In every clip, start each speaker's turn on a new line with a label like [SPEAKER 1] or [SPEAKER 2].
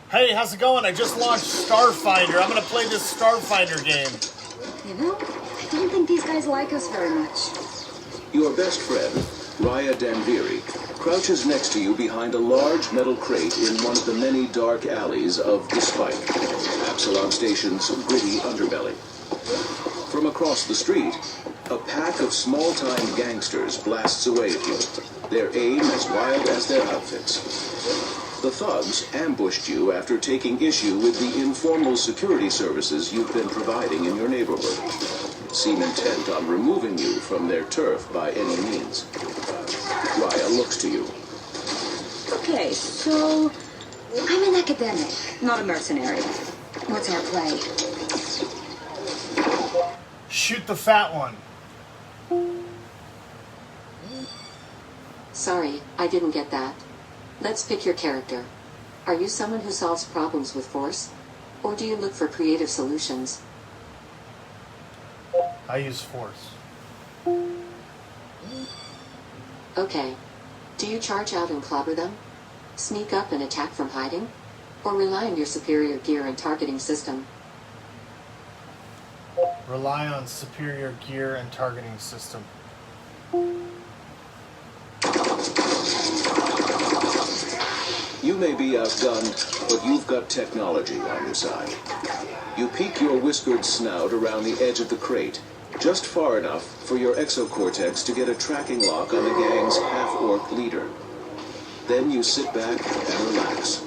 [SPEAKER 1] Hey, how's it going? I just launched Starfinder. I'm gonna play this Starfinder game.
[SPEAKER 2] You know, I don't think these guys like us very much.
[SPEAKER 3] Your best friend, Raya Danviri, crouches next to you behind a large metal crate in one of the many dark alleys of The Spike, Absalom Station's gritty underbelly. From across the street, a pack of small-time gangsters blasts away at you, their aim as wild as their outfits. The thugs ambushed you after taking issue with the informal security services you've been providing in your neighborhood. Seem intent on removing you from their turf by any means. Raya looks to you.
[SPEAKER 2] Okay, so I'm an academic, not a mercenary. What's our play?
[SPEAKER 1] Shoot the fat one.
[SPEAKER 4] Sorry, I didn't get that. Let's pick your character. Are you someone who solves problems with force? Or do you look for creative solutions?
[SPEAKER 1] I use force.
[SPEAKER 4] Okay. Do you charge out and clobber them? Sneak up and attack from hiding? Or rely on your superior gear and targeting system?
[SPEAKER 1] Rely on superior gear and targeting system.
[SPEAKER 3] You may be outgunned, but you've got technology on your side. You peek your whiskered snout around the edge of the crate, just far enough for your exocortex to get a tracking lock on the gang's half-orc leader. Then you sit back and relax.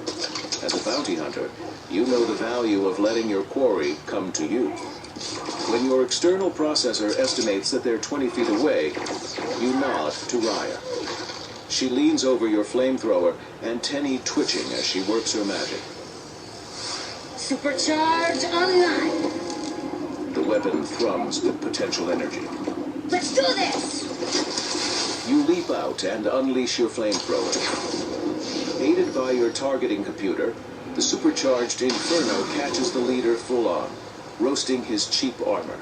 [SPEAKER 3] As a bounty hunter, you know the value of letting your quarry come to you. When your external processor estimates that they're 20 feet away, you nod to Raya. She leans over your flamethrower, antennae twitching as she works her magic.
[SPEAKER 2] Supercharge online.
[SPEAKER 3] The weapon thrums with potential energy.
[SPEAKER 2] Let's do this!
[SPEAKER 3] You leap out and unleash your flamethrower. Aided by your targeting computer, the supercharged Inferno catches the leader full on, roasting his cheap armor.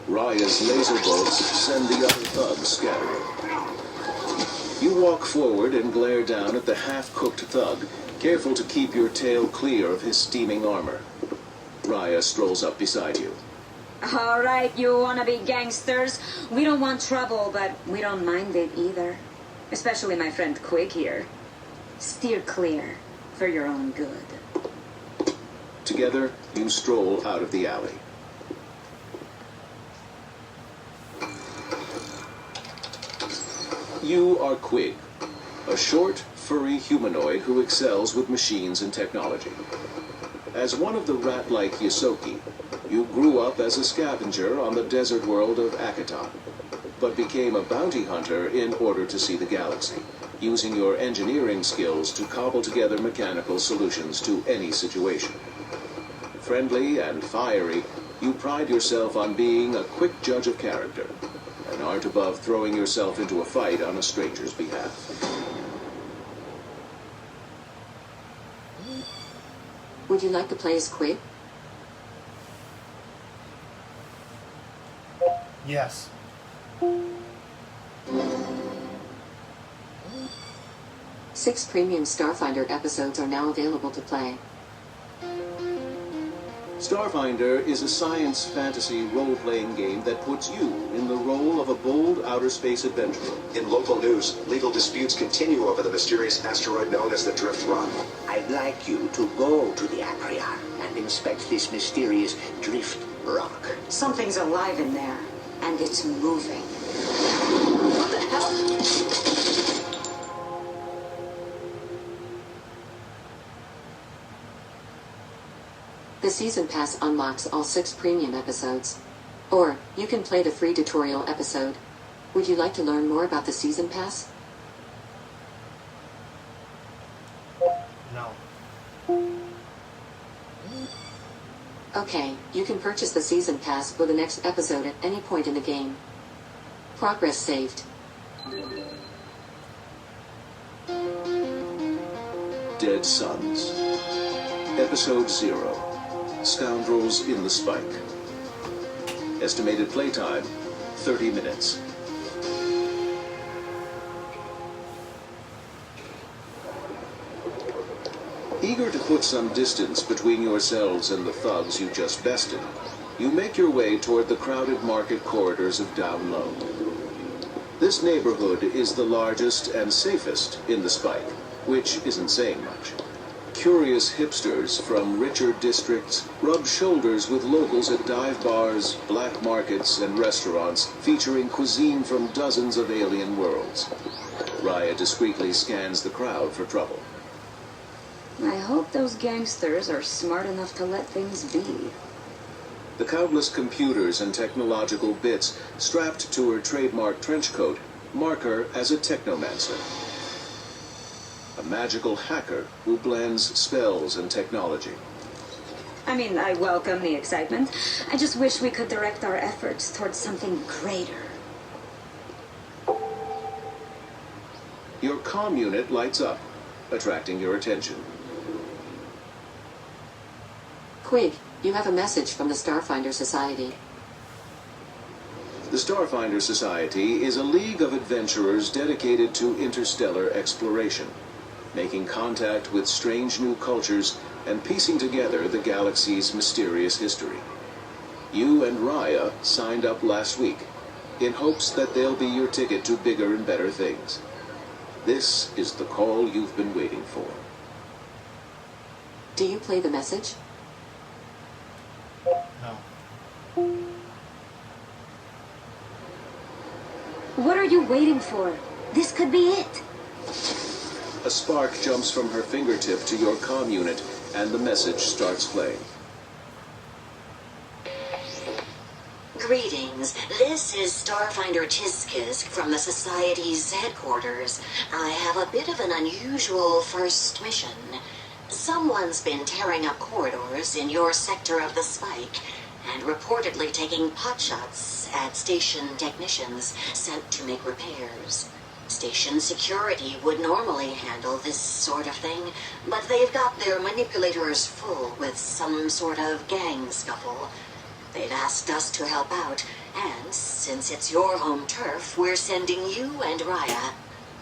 [SPEAKER 3] Raya's laser bolts send the other thugs scattering. You walk forward and glare down at the half-cooked thug, careful to keep your tail clear of his steaming armor. Raya strolls up beside you.
[SPEAKER 2] All right, you wannabe gangsters. We don't want trouble, but we don't mind it either. Especially my friend Quig here. Steer clear for your own good.
[SPEAKER 3] Together, you stroll out of the alley. You are Quig, a short, furry humanoid who excels with machines and technology. As one of the rat-like Yosoki, you grew up as a scavenger on the desert world of Akaton, but became a bounty hunter in order to see the galaxy, using your engineering skills to cobble together mechanical solutions to any situation. Friendly and fiery, you pride yourself on being a quick judge of character, and aren't above throwing yourself into a fight on a stranger's behalf.
[SPEAKER 4] Would you like to play as Quig?
[SPEAKER 1] Yes.
[SPEAKER 4] 6 premium Starfinder episodes are now available to play.
[SPEAKER 3] Starfinder is a science fantasy role-playing game that puts you in the role of a bold outer space adventurer.
[SPEAKER 5] In local news, legal disputes continue over the mysterious asteroid known as the Drift Rock.
[SPEAKER 6] I'd like you to go to the Aprion and inspect this mysterious Drift Rock.
[SPEAKER 2] Something's alive in there, and it's moving. What the hell?
[SPEAKER 4] The Season Pass unlocks all 6 premium episodes. Or, you can play the free tutorial episode. Would you like to learn more about the Season Pass?
[SPEAKER 1] No.
[SPEAKER 4] Okay, you can purchase the Season Pass for the next episode at any point in the game. Progress saved.
[SPEAKER 3] Dead Sons. Episode 0. Scoundrels in the Spike. Estimated playtime, 30 minutes. Eager to put some distance between yourselves and the thugs you just bested, you make your way toward the crowded market corridors of Down Low. This neighborhood is the largest and safest in the Spike, which isn't saying much. Curious hipsters from richer districts rub shoulders with locals at dive bars, black markets, and restaurants featuring cuisine from dozens of alien worlds. Raya discreetly scans the crowd for trouble.
[SPEAKER 2] I hope those gangsters are smart enough to let things be.
[SPEAKER 3] The countless computers and technological bits strapped to her trademark trench coat mark her as a technomancer. A magical hacker who blends spells and technology.
[SPEAKER 2] I mean, I welcome the excitement. I just wish we could direct our efforts towards something greater.
[SPEAKER 3] Your comm unit lights up, attracting your attention.
[SPEAKER 4] Quig, you have a message from the Starfinder Society.
[SPEAKER 3] The Starfinder Society is a league of adventurers dedicated to interstellar exploration, making contact with strange new cultures and piecing together the galaxy's mysterious history. You and Raya signed up last week, in hopes that they'll be your ticket to bigger and better things. This is the call you've been waiting for.
[SPEAKER 4] Do you play the message?
[SPEAKER 1] No.
[SPEAKER 2] What are you waiting for? This could be it.
[SPEAKER 3] A spark jumps from her fingertip to your comm unit, and the message starts playing.
[SPEAKER 7] Greetings. This is Starfinder Tiskus from the Society's headquarters. I have a bit of an unusual first mission. Someone's been tearing up corridors in your sector of the Spike and reportedly taking potshots at station technicians sent to make repairs. Station security would normally handle this sort of thing, but they've got their manipulators full with some sort of gang scuffle. They've asked us to help out, and since it's your home turf, we're sending you and Raya.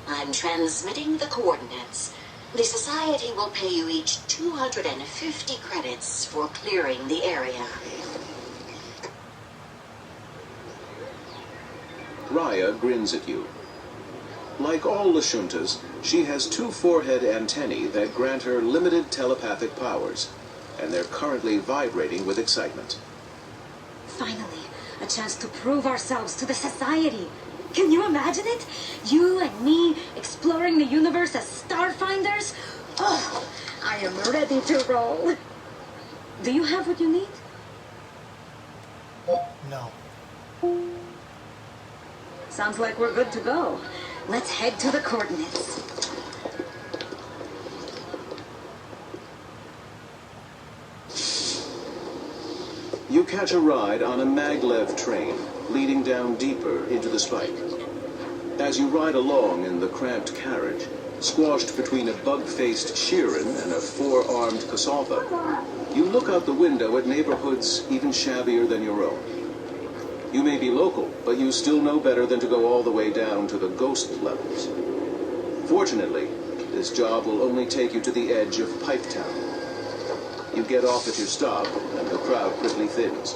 [SPEAKER 7] I'm transmitting the coordinates. The Society will pay you each 250 credits for clearing the area.
[SPEAKER 3] Raya grins at you. Like all Lashuntas, she has two forehead antennae that grant her limited telepathic powers, and they're currently vibrating with excitement.
[SPEAKER 2] Finally, a chance to prove ourselves to the Society. Can you imagine it? You and me exploring the universe as Starfinders? Oh, I am ready to roll. Do you have what you need?
[SPEAKER 1] No.
[SPEAKER 2] Sounds like we're good to go. Let's head to the coordinates.
[SPEAKER 3] You catch a ride on a maglev train, leading down deeper into the Spike. As you ride along in the cramped carriage, squashed between a bug-faced Sheeran and a four-armed Kasalpa, you look out the window at neighborhoods even shabbier than your own. You may be local, but you still know better than to go all the way down to the ghost levels. Fortunately, this job will only take you to the edge of Pipetown. You get off at your stop, and the crowd quickly thins.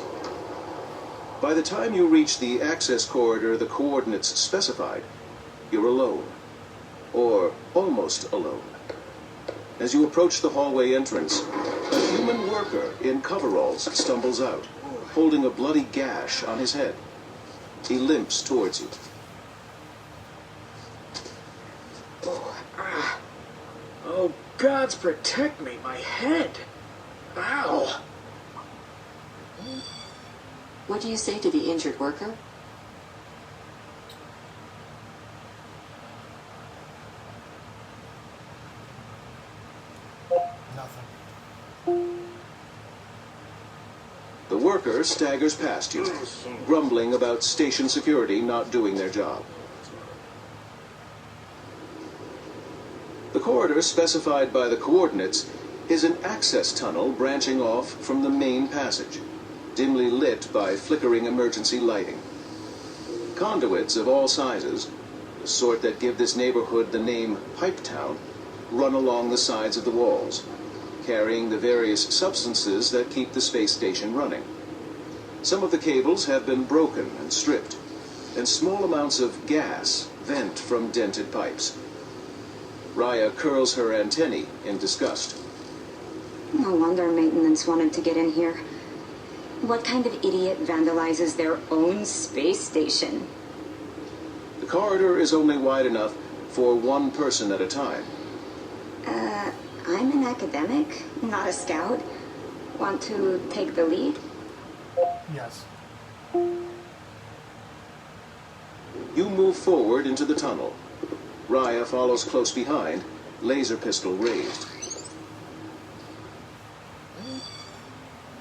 [SPEAKER 3] By the time you reach the access corridor the coordinates specified, you're alone. Or almost alone. As you approach the hallway entrance, a human worker in coveralls stumbles out, holding a bloody gash on his head. He limps towards you.
[SPEAKER 8] Oh, gods protect me, my head. Ow.
[SPEAKER 4] What do you say to the injured worker?
[SPEAKER 1] Nothing.
[SPEAKER 3] The worker staggers past you, grumbling about station security not doing their job. The corridor specified by the coordinates is an access tunnel branching off from the main passage, dimly lit by flickering emergency lighting. Conduits of all sizes, the sort that give this neighborhood the name Pipetown, run along the sides of the walls, carrying the various substances that keep the space station running. Some of the cables have been broken and stripped, and small amounts of gas vent from dented pipes. Raya curls her antennae in disgust.
[SPEAKER 2] No wonder maintenance wanted to get in here. What kind of idiot vandalizes their own space station?
[SPEAKER 3] The corridor is only wide enough for one person at a time.
[SPEAKER 2] I'm an academic, not a scout. Want to take the lead?
[SPEAKER 1] Yes.
[SPEAKER 3] You move forward into the tunnel. Raya follows close behind, laser pistol raised.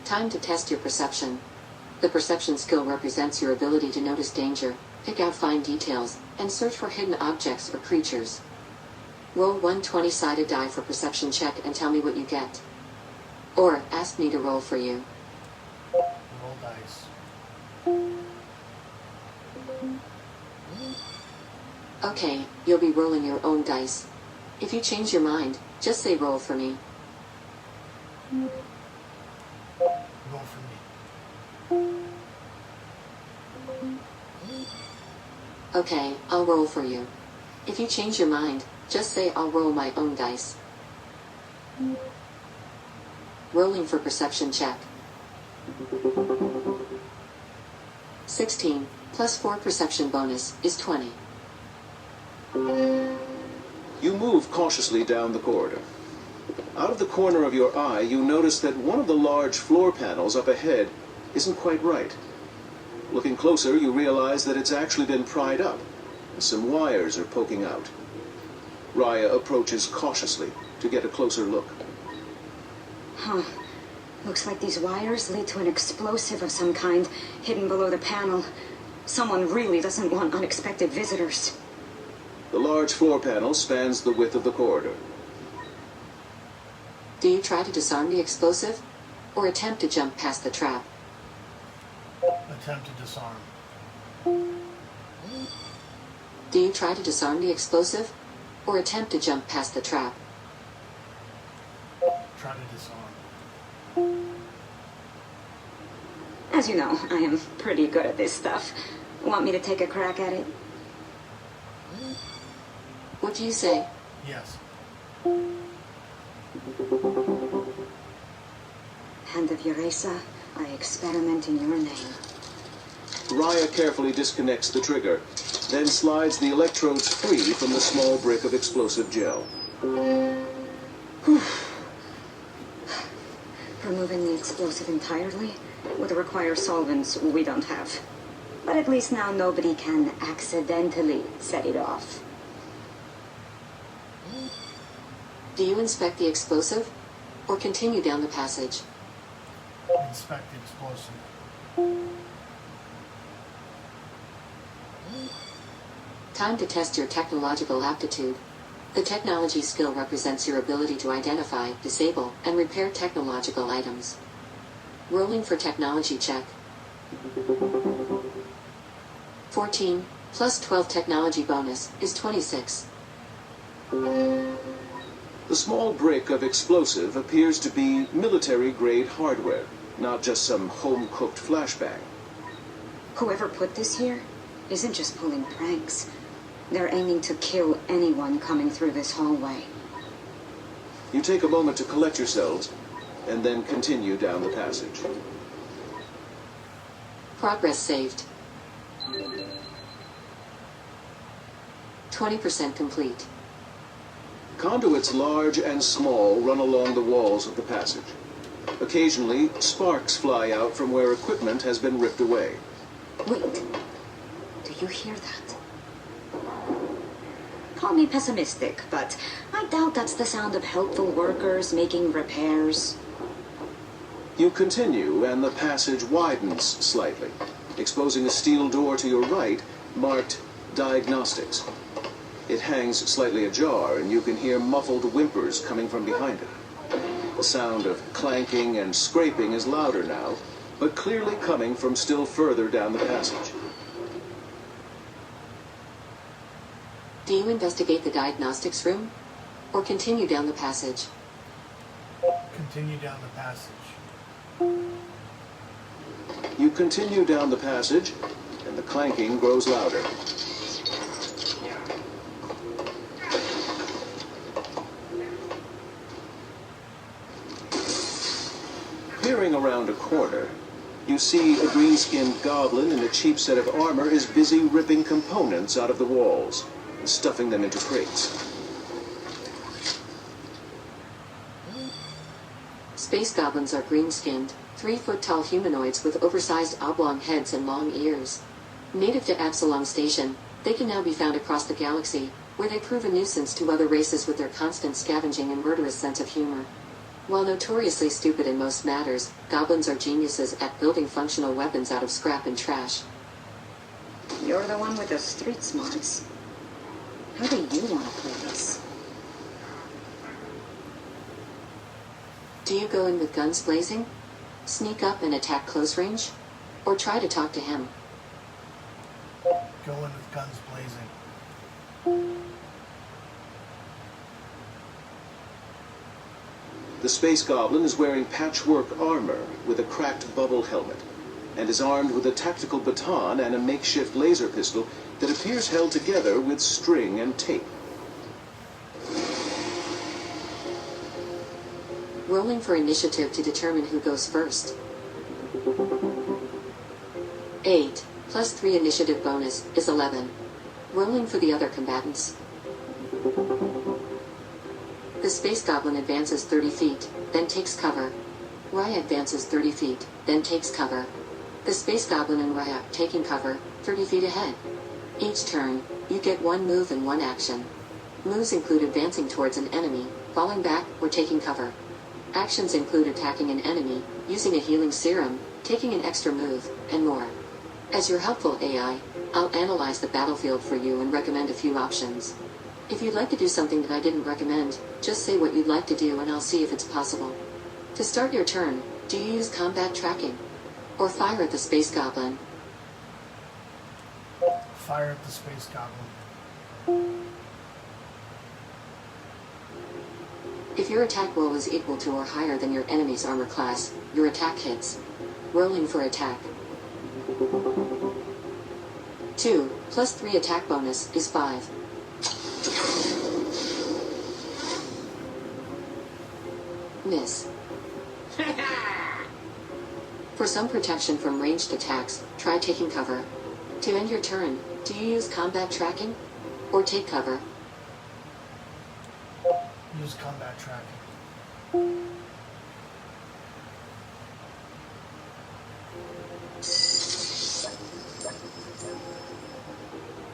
[SPEAKER 4] Time to test your perception. The perception skill represents your ability to notice danger, pick out fine details, and search for hidden objects or creatures. Roll one 20-sided die for perception check and tell me what you get. Or ask me to roll for you.
[SPEAKER 1] Roll dice.
[SPEAKER 4] Okay, you'll be rolling your own dice. If you change your mind, just say roll for me.
[SPEAKER 1] Roll for me.
[SPEAKER 4] Okay, I'll roll for you. If you change your mind, just say I'll roll my own dice. Rolling for perception check. 16 plus 4 perception bonus is 20.
[SPEAKER 3] You move cautiously down the corridor. Out of the corner of your eye, you notice that one of the large floor panels up ahead isn't quite right. Looking closer, you realize that it's actually been pried up, and some wires are poking out. Raya approaches cautiously to get a closer look.
[SPEAKER 2] Huh. Looks like these wires lead to an explosive of some kind hidden below the panel. Someone really doesn't want unexpected visitors.
[SPEAKER 3] The large floor panel spans the width of the corridor.
[SPEAKER 4] Do you try to disarm the explosive, or attempt to jump past the trap?
[SPEAKER 1] Attempt to disarm.
[SPEAKER 4] Do you try to disarm the explosive, or attempt to jump past the trap?
[SPEAKER 1] Try to disarm.
[SPEAKER 2] As you know, I am pretty good at this stuff. Want me to take a crack at it?
[SPEAKER 4] What do you say?
[SPEAKER 1] Yes.
[SPEAKER 2] Hand of Eureka, I experiment in your name.
[SPEAKER 3] Raya carefully disconnects the trigger, then slides the electrodes free from the small brick of explosive gel.
[SPEAKER 2] Removing the explosive entirely would require solvents we don't have. But at least now nobody can accidentally set it off.
[SPEAKER 4] Do you inspect the explosive, or continue down the passage?
[SPEAKER 1] Inspect the explosive.
[SPEAKER 4] Time to test your technological aptitude. The technology skill represents your ability to identify, disable, and repair technological items. Rolling for technology check. 14 plus 12 technology bonus is 26.
[SPEAKER 3] The small brick of explosive appears to be military-grade hardware, not just some home-cooked flashbang.
[SPEAKER 2] Whoever put this here isn't just pulling pranks. They're aiming to kill anyone coming through this hallway.
[SPEAKER 3] You take a moment to collect yourselves, and then continue down the passage.
[SPEAKER 4] Progress saved. 20% complete.
[SPEAKER 3] Conduits large and small run along the walls of the passage. Occasionally, sparks fly out from where equipment has been ripped away.
[SPEAKER 2] Wait. Do you hear that? Call me pessimistic, but I doubt that's the sound of helpful workers making repairs.
[SPEAKER 3] You continue, and the passage widens slightly, exposing a steel door to your right marked Diagnostics. It hangs slightly ajar, and you can hear muffled whimpers coming from behind it. The sound of clanking and scraping is louder now, but clearly coming from still further down the passage.
[SPEAKER 4] Do you investigate the diagnostics room, or continue down the passage?
[SPEAKER 1] Continue down the passage.
[SPEAKER 3] You continue down the passage, and the clanking grows louder. Peering around a corner, you see a green-skinned goblin in a cheap set of armor is busy ripping components out of the walls and stuffing them into crates.
[SPEAKER 4] Space goblins are green-skinned, 3-foot-tall humanoids with oversized oblong heads and long ears. Native to Absalom Station, they can now be found across the galaxy, where they prove a nuisance to other races with their constant scavenging and murderous sense of humor. While notoriously stupid in most matters, goblins are geniuses at building functional weapons out of scrap and trash.
[SPEAKER 2] You're the one with the street smarts. How do you want to play this?
[SPEAKER 4] Do you go in with guns blazing? Sneak up and attack close range? Or try to talk to him?
[SPEAKER 1] Go in with guns blazing.
[SPEAKER 3] The space goblin is wearing patchwork armor with a cracked bubble helmet, and is armed with a tactical baton and a makeshift laser pistol that appears held together with string and tape.
[SPEAKER 4] Rolling for initiative to determine who goes first. 8 plus 3 initiative bonus is 11. Rolling for the other combatants. The space goblin advances 30 feet, then takes cover. Raya advances 30 feet, then takes cover. The space goblin and Raya taking cover, 30 feet ahead. Each turn, you get one move and one action. Moves include advancing towards an enemy, falling back, or taking cover. Actions include attacking an enemy, using a healing serum, taking an extra move, and more. As your helpful AI, I'll analyze the battlefield for you and recommend a few options. If you'd like to do something that I didn't recommend, just say what you'd like to do and I'll see if it's possible. To start your turn, do you use combat tracking? Or fire at the space goblin?
[SPEAKER 1] Fire at the space goblin.
[SPEAKER 4] If your attack roll is equal to or higher than your enemy's armor class, your attack hits. Rolling for attack. 2 plus 3 attack bonus is 5. Miss. For some protection from ranged attacks, try taking cover. To end your turn, do you use combat tracking? Or take cover?
[SPEAKER 1] Use combat tracking.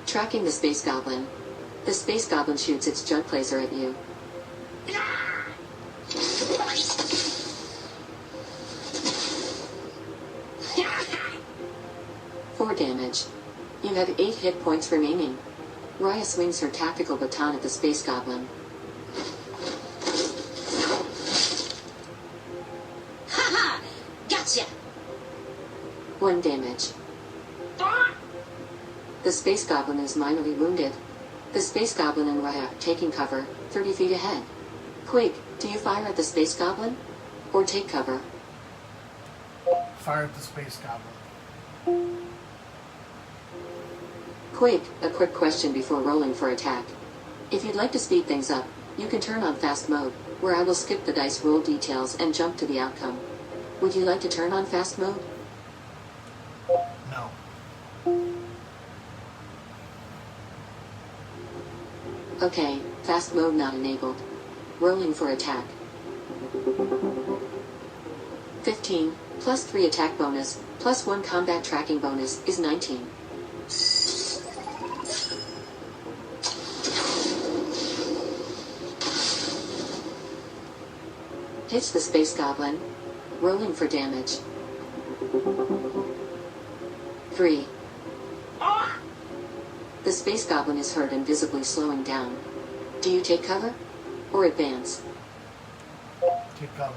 [SPEAKER 4] Tracking the space goblin. The space goblin shoots its junk laser at you. Four damage. You have 8 hit points remaining. Raya swings her tactical baton at the space goblin.
[SPEAKER 7] Haha! Gotcha!
[SPEAKER 4] 1 damage. The space goblin is minorly wounded. The space goblin and Raya taking cover, 30 feet ahead. Quake, do you fire at the space goblin? Or take cover?
[SPEAKER 1] Fire at the space goblin.
[SPEAKER 4] Quake, a quick question before rolling for attack. If you'd like to speed things up, you can turn on fast mode, where I will skip the dice roll details and jump to the outcome. Would you like to turn on fast mode?
[SPEAKER 1] No.
[SPEAKER 4] Okay, fast mode not enabled. Rolling for attack. 15, plus 3 attack bonus, plus 1 combat tracking bonus is 19. Hits the space goblin. Rolling for damage. 3. The space goblin is hurt and visibly slowing down. Do you take cover? Or advance?
[SPEAKER 1] Take cover.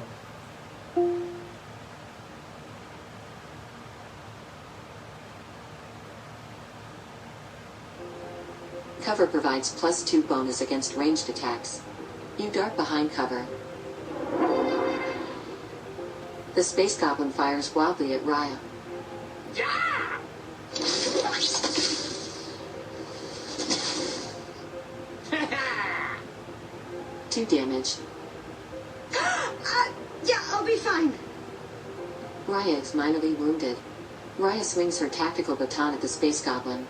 [SPEAKER 4] Cover provides plus 2 bonus against ranged attacks. You dart behind cover. The space goblin fires wildly at Raya.
[SPEAKER 8] Yeah!
[SPEAKER 4] 2 damage.
[SPEAKER 2] Yeah, I'll be fine.
[SPEAKER 4] Raya is minorly wounded. Raya swings her tactical baton at the space goblin.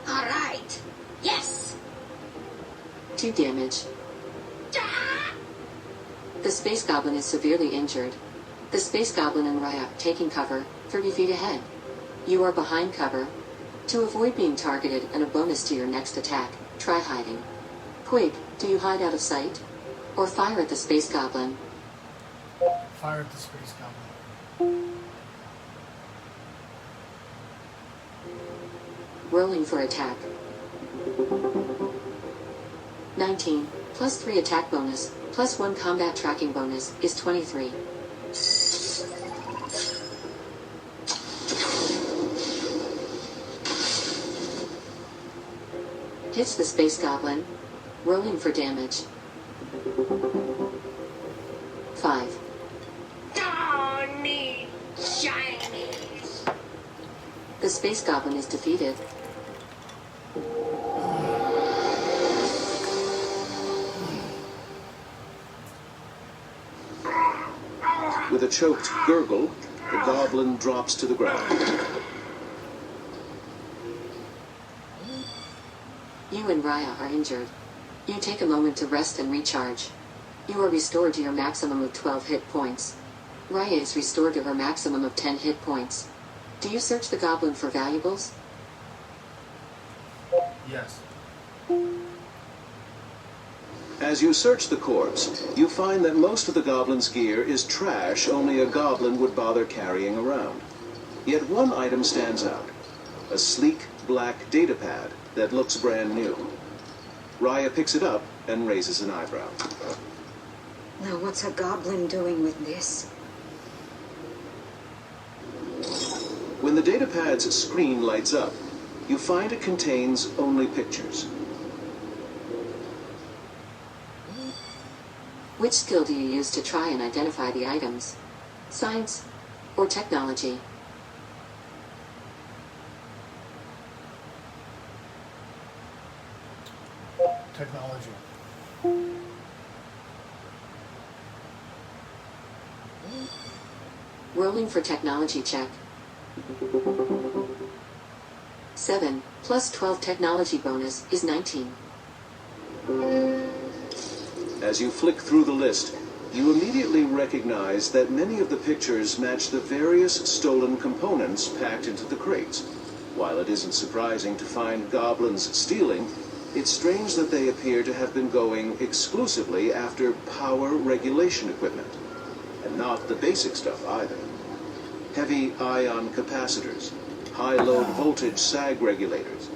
[SPEAKER 2] All right. Yes.
[SPEAKER 4] 2 damage. The space goblin is severely injured. The space goblin and Raya are taking cover 30 feet ahead. You are behind cover. To avoid being targeted and a bonus to your next attack, try hiding. Quig, do you hide out of sight? Or fire at the space goblin?
[SPEAKER 1] Fire at the space goblin.
[SPEAKER 4] Rolling for attack. 19, plus 3 attack bonus, plus 1 combat tracking bonus, is 23. Hits the space goblin. Rolling for damage. 5.
[SPEAKER 8] Don't need shinies.
[SPEAKER 4] The space goblin is defeated.
[SPEAKER 3] With a choked gurgle, the goblin drops to the ground.
[SPEAKER 4] You and Raya are injured. You take a moment to rest and recharge. You are restored to your maximum of 12 hit points. Raya is restored to her maximum of 10 hit points. Do you search the goblin for valuables?
[SPEAKER 1] Yes.
[SPEAKER 3] As you search the corpse, you find that most of the goblin's gear is trash only a goblin would bother carrying around. Yet one item stands out. A sleek black datapad that looks brand new. Raya picks it up and raises an eyebrow.
[SPEAKER 2] Now what's a goblin doing with this?
[SPEAKER 3] When the datapad's screen lights up, you find it contains only pictures.
[SPEAKER 4] Which skill do you use to try and identify the items? Science or technology?
[SPEAKER 1] Technology.
[SPEAKER 4] Rolling for technology check. 7 plus 12 technology bonus is 19.
[SPEAKER 3] As you flick through the list, you immediately recognize that many of the pictures match the various stolen components packed into the crates. While it isn't surprising to find goblins stealing, it's strange that they appear to have been going exclusively after power regulation equipment. And not the basic stuff either. Heavy ion capacitors, high-load voltage sag regulators.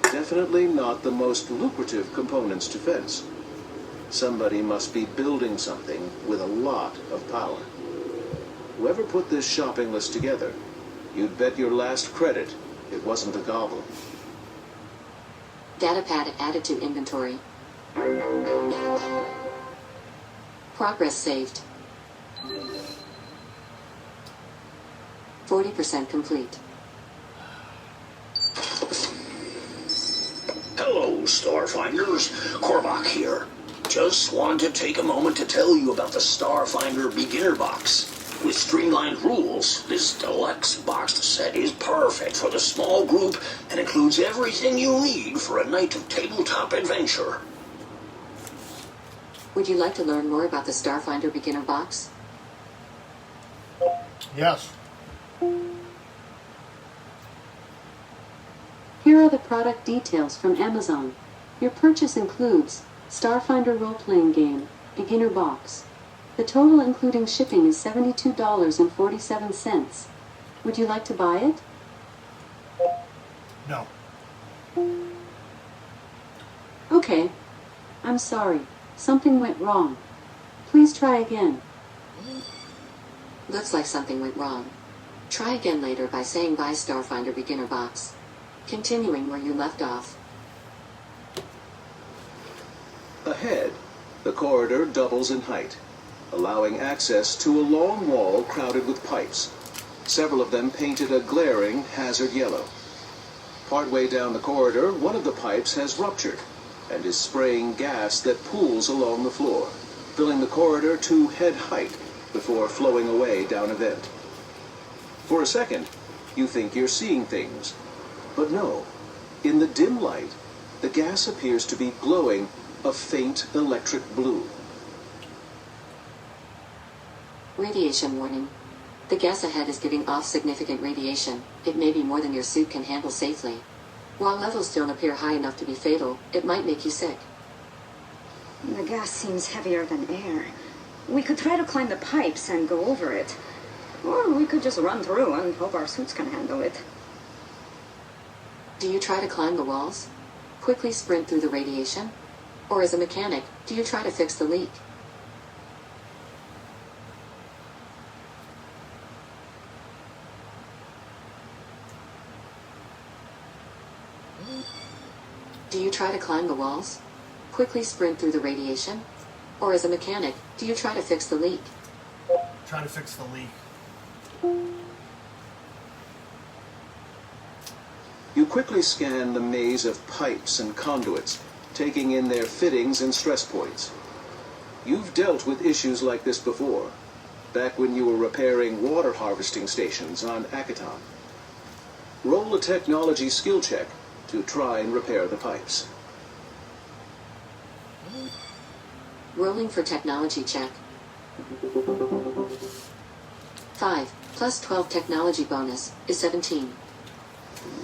[SPEAKER 3] Definitely not the most lucrative components to fence. Somebody must be building something with a lot of power. Whoever put this shopping list together, you'd bet your last credit it wasn't a goblin.
[SPEAKER 4] Datapad added to inventory. Progress saved. 40% complete.
[SPEAKER 6] Hello, Starfinders. Korvac here. Just wanted to take a moment to tell you about the Starfinder Beginner Box. With streamlined rules, this deluxe boxed set is perfect for the small group and includes everything you need for a night of tabletop adventure.
[SPEAKER 4] Would you like to learn more about the Starfinder Beginner Box?
[SPEAKER 1] Yes.
[SPEAKER 9] Here are the product details from Amazon. Your purchase includes Starfinder role-playing game, beginner box. The total including shipping is $72.47. Would you like to buy it?
[SPEAKER 1] No.
[SPEAKER 9] Okay. I'm sorry. Something went wrong. Please try again.
[SPEAKER 4] Looks like something went wrong. Try again later by saying buy Starfinder Beginner Box. Continuing where you left off.
[SPEAKER 3] Ahead, The corridor doubles in height, allowing access to a long wall crowded with pipes, several of them painted a glaring hazard yellow. Partway down the corridor, one of the pipes has ruptured and is spraying gas that pools along the floor, filling the corridor to head height before flowing away down a vent. For a second, you think you're seeing things, but no. In the dim light, the gas appears to be glowing a faint electric blue.
[SPEAKER 4] Radiation warning. The gas ahead is giving off significant radiation. It may be more than your suit can handle safely. While levels don't appear high enough to be fatal, it might make you sick.
[SPEAKER 2] The gas seems heavier than air. We could try to climb the pipes and go over it. Or we could just run through and hope our suits can handle it.
[SPEAKER 4] Do you try to climb the walls? Quickly sprint through the radiation? Or as a mechanic, do you try to fix the leak? Do you try to climb the walls? Quickly sprint through the radiation? Or as a mechanic, do you try to fix the leak?
[SPEAKER 1] Try to fix the leak.
[SPEAKER 3] You quickly scan the maze of pipes and conduits, taking in their fittings and stress points. You've dealt with issues like this before, back when you were repairing water harvesting stations on Akaton. Roll a technology skill check to try and repair the pipes.
[SPEAKER 4] Rolling for technology check. 5 plus 12 technology bonus is 17.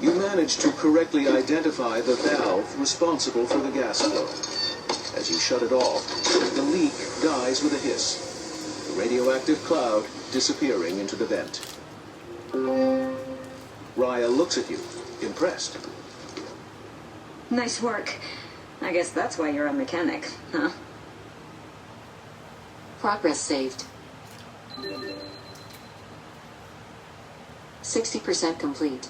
[SPEAKER 3] You manage to correctly identify the valve responsible for the gas flow. As you shut it off, the leak dies with a hiss, the radioactive cloud disappearing into the vent. Raya looks at you, impressed.
[SPEAKER 2] Nice work. I guess that's why you're a mechanic, huh?
[SPEAKER 4] Progress saved. 60% complete.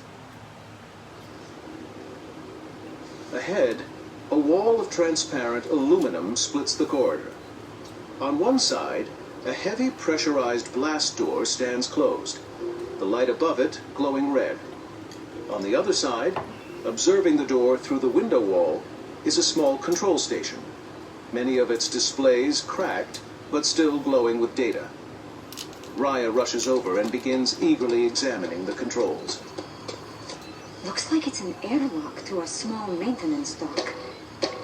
[SPEAKER 3] Ahead, a wall of transparent aluminum splits the corridor. On one side, a heavy pressurized blast door stands closed, the light above it glowing red. On the other side, observing the door through the window wall, is a small control station, many of its displays cracked, but still glowing with data. Raya rushes over and begins eagerly examining the controls.
[SPEAKER 2] Looks like it's an airlock to a small maintenance dock.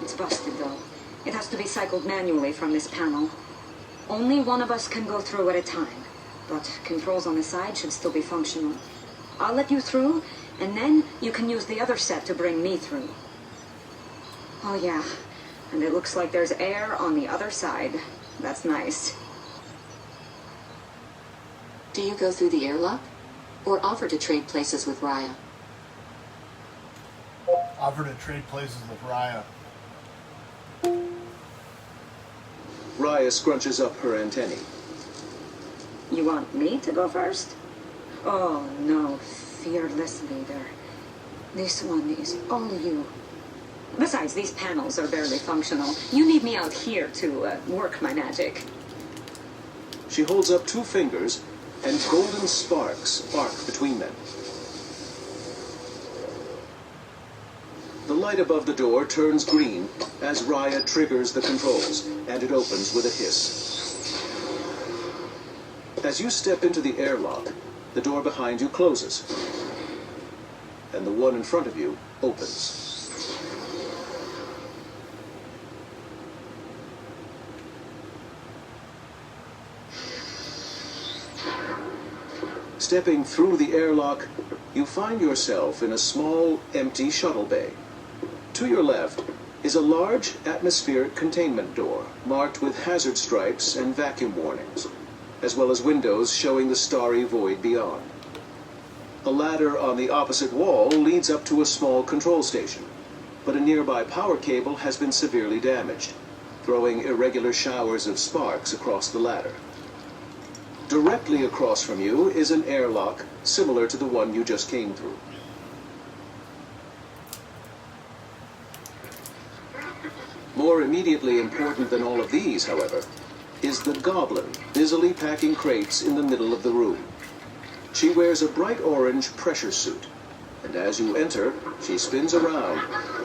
[SPEAKER 2] It's busted, though. It has to be cycled manually from this panel. Only one of us can go through at a time, but controls on the side should still be functional. I'll let you through, and then you can use the other set to bring me through. Oh yeah, and it looks like there's air on the other side. That's nice.
[SPEAKER 4] Do you go through the airlock? Or offer to trade places with Raya?
[SPEAKER 1] Offer to trade places with Raya.
[SPEAKER 3] Raya scrunches up her antennae.
[SPEAKER 2] You want me to go first? Oh no, fearless leader. This one is all you. Besides, these panels are barely functional. You need me out here to work my magic.
[SPEAKER 3] She holds up two fingers, and golden sparks arc between them. The light above the door turns green as Raya triggers the controls, and it opens with a hiss. As you step into the airlock, the door behind you closes, and the one in front of you opens. Stepping through the airlock, you find yourself in a small, empty shuttle bay. To your left is a large atmospheric containment door marked with hazard stripes and vacuum warnings, as well as windows showing the starry void beyond. A ladder on the opposite wall leads up to a small control station, but a nearby power cable has been severely damaged, throwing irregular showers of sparks across the ladder. Directly across from you is an airlock similar to the one you just came through. More immediately important than all of these, however, is the Goblin, busily packing crates in the middle of the room. She wears a bright orange pressure suit, and as you enter, she spins around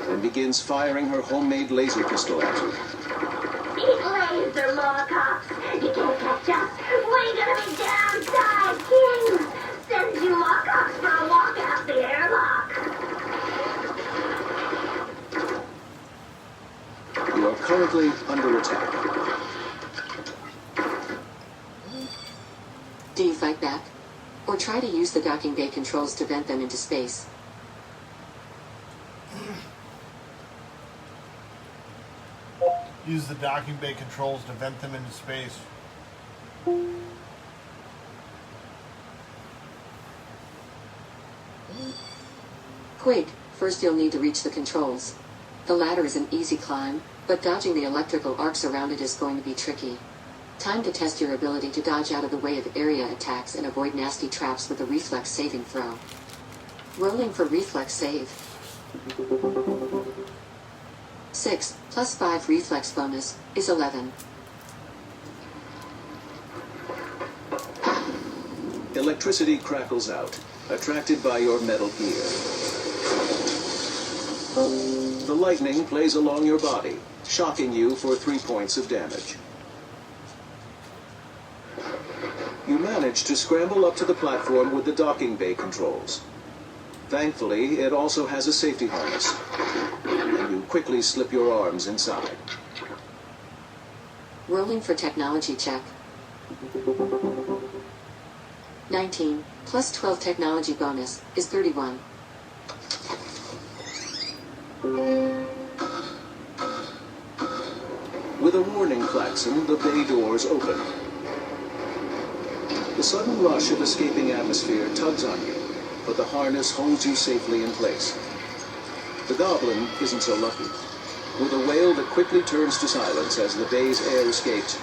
[SPEAKER 3] and begins firing her homemade laser pistol at you.
[SPEAKER 8] Eat laser, lollipops. You can't catch us. We're gonna be downside kings. Send you lollipops for a walk out the airlock.
[SPEAKER 3] You are currently under attack.
[SPEAKER 4] Do you fight back? Or try to use the docking bay controls to vent them into space?
[SPEAKER 1] Use the docking bay controls to vent them into space.
[SPEAKER 4] Quick, first you'll need to reach the controls. The ladder is an easy climb, but dodging the electrical arcs around it is going to be tricky. Time to test your ability to dodge out of the way of area attacks and avoid nasty traps with a reflex saving throw. Rolling for reflex save. 6 plus 5 reflex bonus is 11.
[SPEAKER 3] Electricity crackles out, attracted by your metal gear. The lightning plays along your body, shocking you for 3 points of damage. You manage to scramble up to the platform with the docking bay controls. Thankfully, it also has a safety harness, and you quickly slip your arms inside.
[SPEAKER 4] Rolling for technology check. 19 plus 12 technology bonus is 31.
[SPEAKER 3] With a warning klaxon, the bay doors open. The sudden rush of escaping atmosphere tugs on you, but the harness holds you safely in place. The Goblin isn't so lucky. With a wail that quickly turns to silence as the bay's air escapes,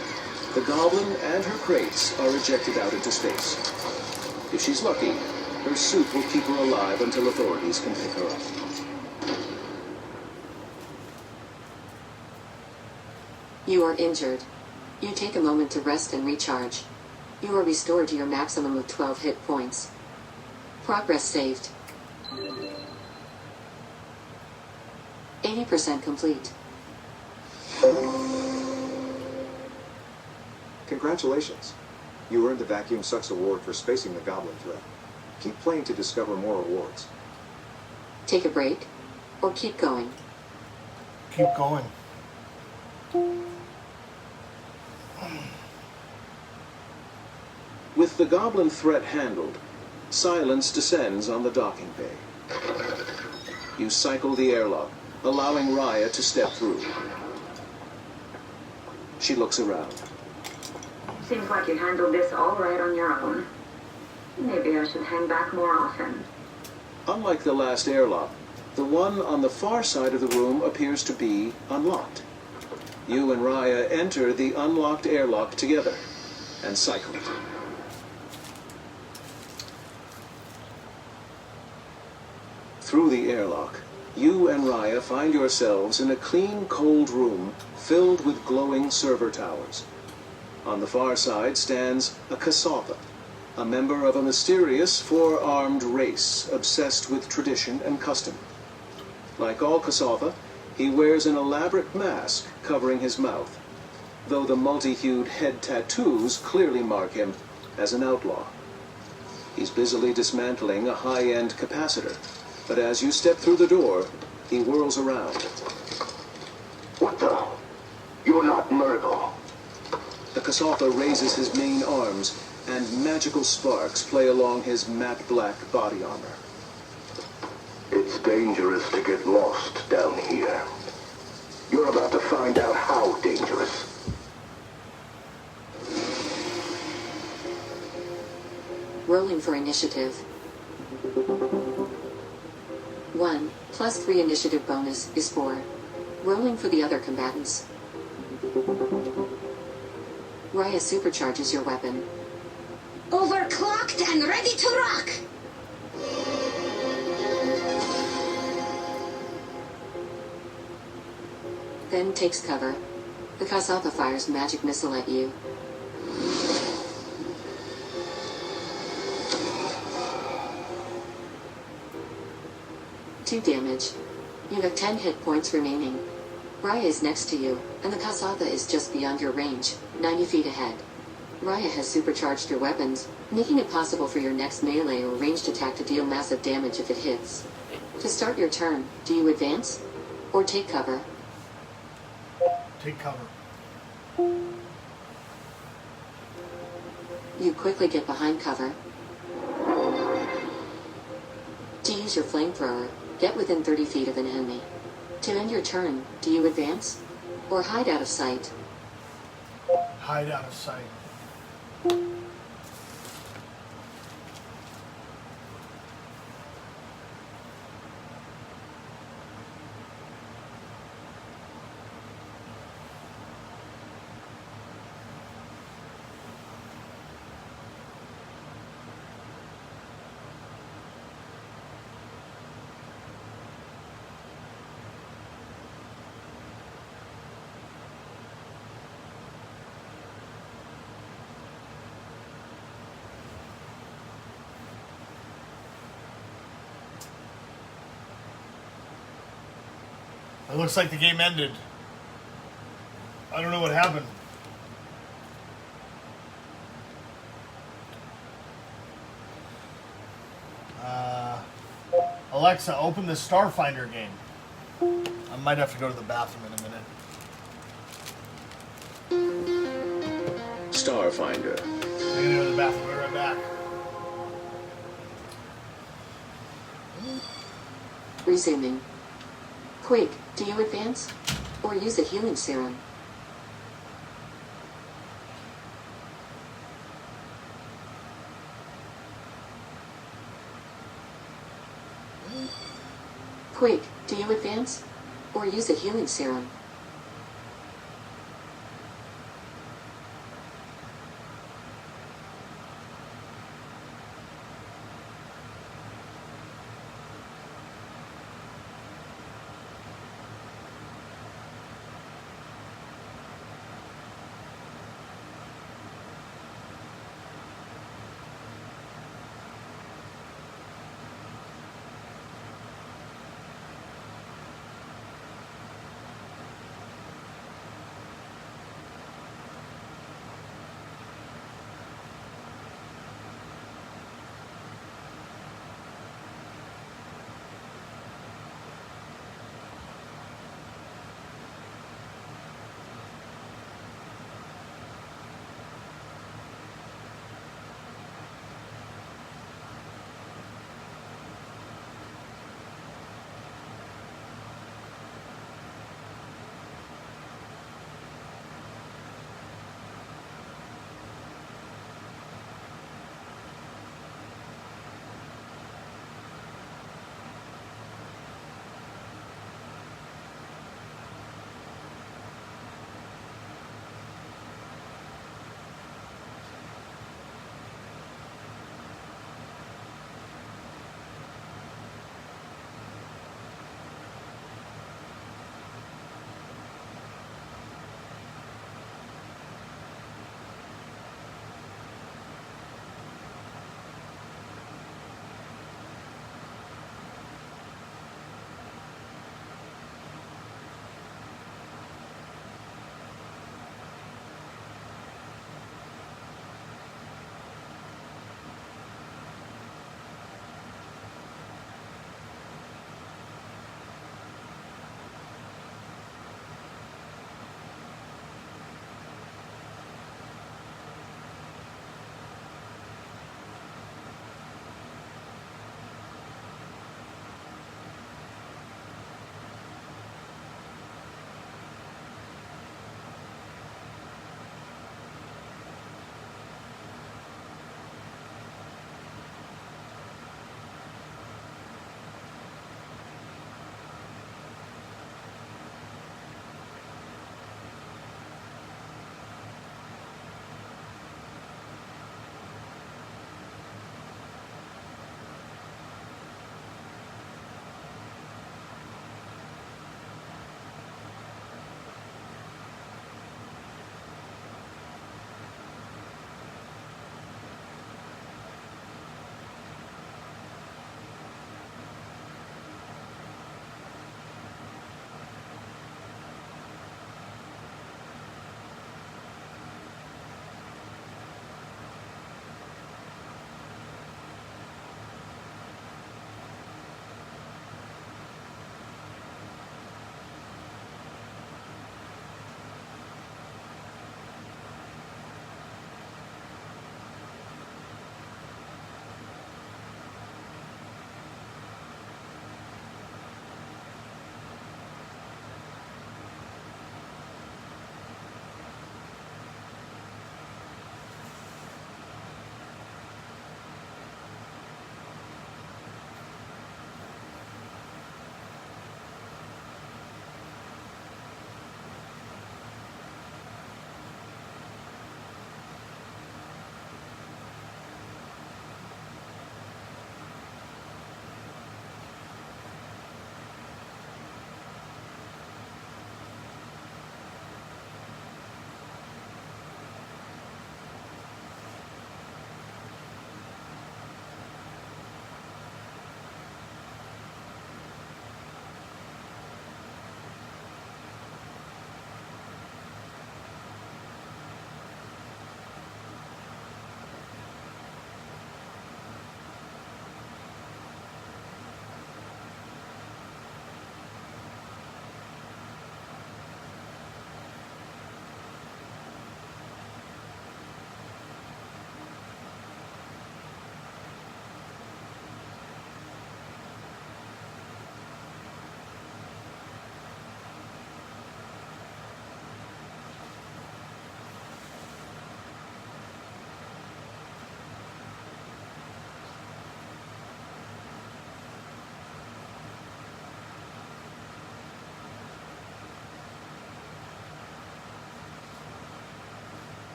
[SPEAKER 3] the Goblin and her crates are ejected out into space. If she's lucky, her suit will keep her alive until authorities can pick her up.
[SPEAKER 4] You are injured. You take a moment to rest and recharge. You are restored to your maximum of 12 hit points. Progress saved. 80% complete.
[SPEAKER 10] Congratulations. You earned the Vacuum Sucks Award for spacing the Goblin threat. Keep playing to discover more awards.
[SPEAKER 4] Take a break, or keep going.
[SPEAKER 1] Keep going.
[SPEAKER 3] With the Goblin threat handled, silence descends on the docking bay. You cycle the airlock, allowing Raya to step through. She looks around.
[SPEAKER 2] Seems like you handled this all right on your own. Maybe I should hang back more often.
[SPEAKER 3] Unlike the last airlock, the one on the far side of the room appears to be unlocked. You and Raya enter the unlocked airlock together and cycle it. Through the airlock, you and Raya find yourselves in a clean, cold room filled with glowing server towers. On the far side stands a Kasatha, a member of a mysterious four-armed race obsessed with tradition and custom. Like all Kasatha, he wears an elaborate mask covering his mouth, though the multi-hued head tattoos clearly mark him as an outlaw. He's busily dismantling a high-end capacitor, but as you step through the door, he whirls around.
[SPEAKER 6] What the? You're not Murgle.
[SPEAKER 3] The Kasatha raises his main arms, and magical sparks play along his matte black body armor.
[SPEAKER 6] It's dangerous to get lost down here. You're about to find out how dangerous.
[SPEAKER 4] Rolling for initiative. 1 plus 3 initiative bonus is 4. Rolling for the other combatants. Raya supercharges your weapon.
[SPEAKER 2] Overclocked and ready to rock!
[SPEAKER 4] then takes cover. The Kasatha fires magic missile at you. Two damage. You have 10 hit points remaining. Raya is next to you, and the Kasatha is just beyond your range, 90 feet ahead. Raya has supercharged your weapons, making it possible for your next melee or ranged attack to deal massive damage if it hits. To start your turn, do you advance? Or take cover?
[SPEAKER 1] Take cover.
[SPEAKER 4] You quickly get behind cover. To use your flamethrower, get within 30 feet of an enemy. To end your turn, do you advance? Or hide out of sight?
[SPEAKER 1] Hide out of sight. It looks like the game ended. I don't know what happened. Alexa, open the Starfinder game. I might have to go to the bathroom in a minute.
[SPEAKER 3] Starfinder.
[SPEAKER 1] I'm gonna go to the bathroom. I'll be right back.
[SPEAKER 4] Resuming. Quick, do you advance? Or use a healing serum? Quick, do you advance? Or use a healing serum?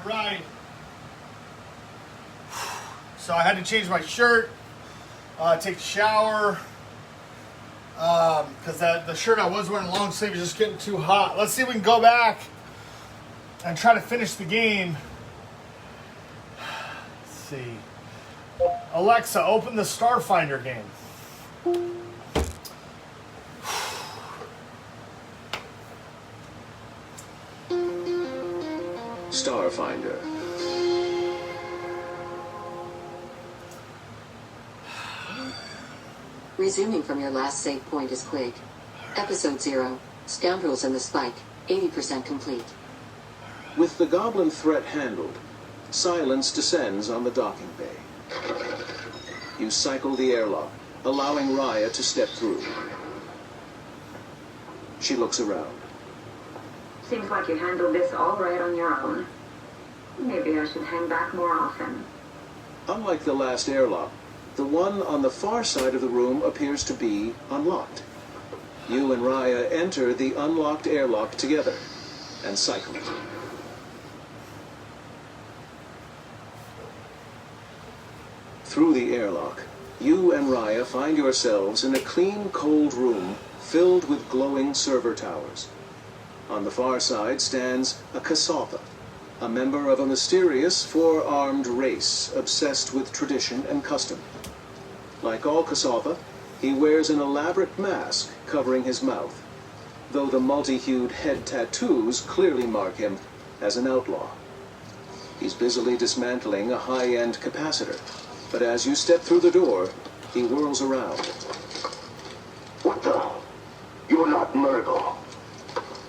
[SPEAKER 1] ride. So I had to change my shirt, take a shower, because the shirt I was wearing long sleeve was just getting too hot. Let's see if we can go back and try to finish the game. Let's see. Alexa, open the Starfinder game.
[SPEAKER 3] Starfinder.
[SPEAKER 4] Resuming from your last save point is Quig. Episode 0, Scoundrels in the Spike, 80% complete.
[SPEAKER 3] With the goblin threat handled, silence descends on the docking bay. You cycle the airlock, allowing Raya to step through. She looks around.
[SPEAKER 8] Seems like you handled this all right on your own. Maybe I should hang back more often.
[SPEAKER 3] Unlike the last airlock, the one on the far side of the room appears to be unlocked. You and Raya enter the unlocked airlock together and cycle. Through the airlock, you and Raya find yourselves in a clean, cold room filled with glowing server towers. On the far side stands a Kasatha, a member of a mysterious four-armed race obsessed with tradition and custom. Like all Kasatha, he wears an elaborate mask covering his mouth, though the multi-hued head tattoos clearly mark him as an outlaw. He's busily dismantling a high-end capacitor, but as you step through the door, he whirls around.
[SPEAKER 6] What the? You're not Murgle.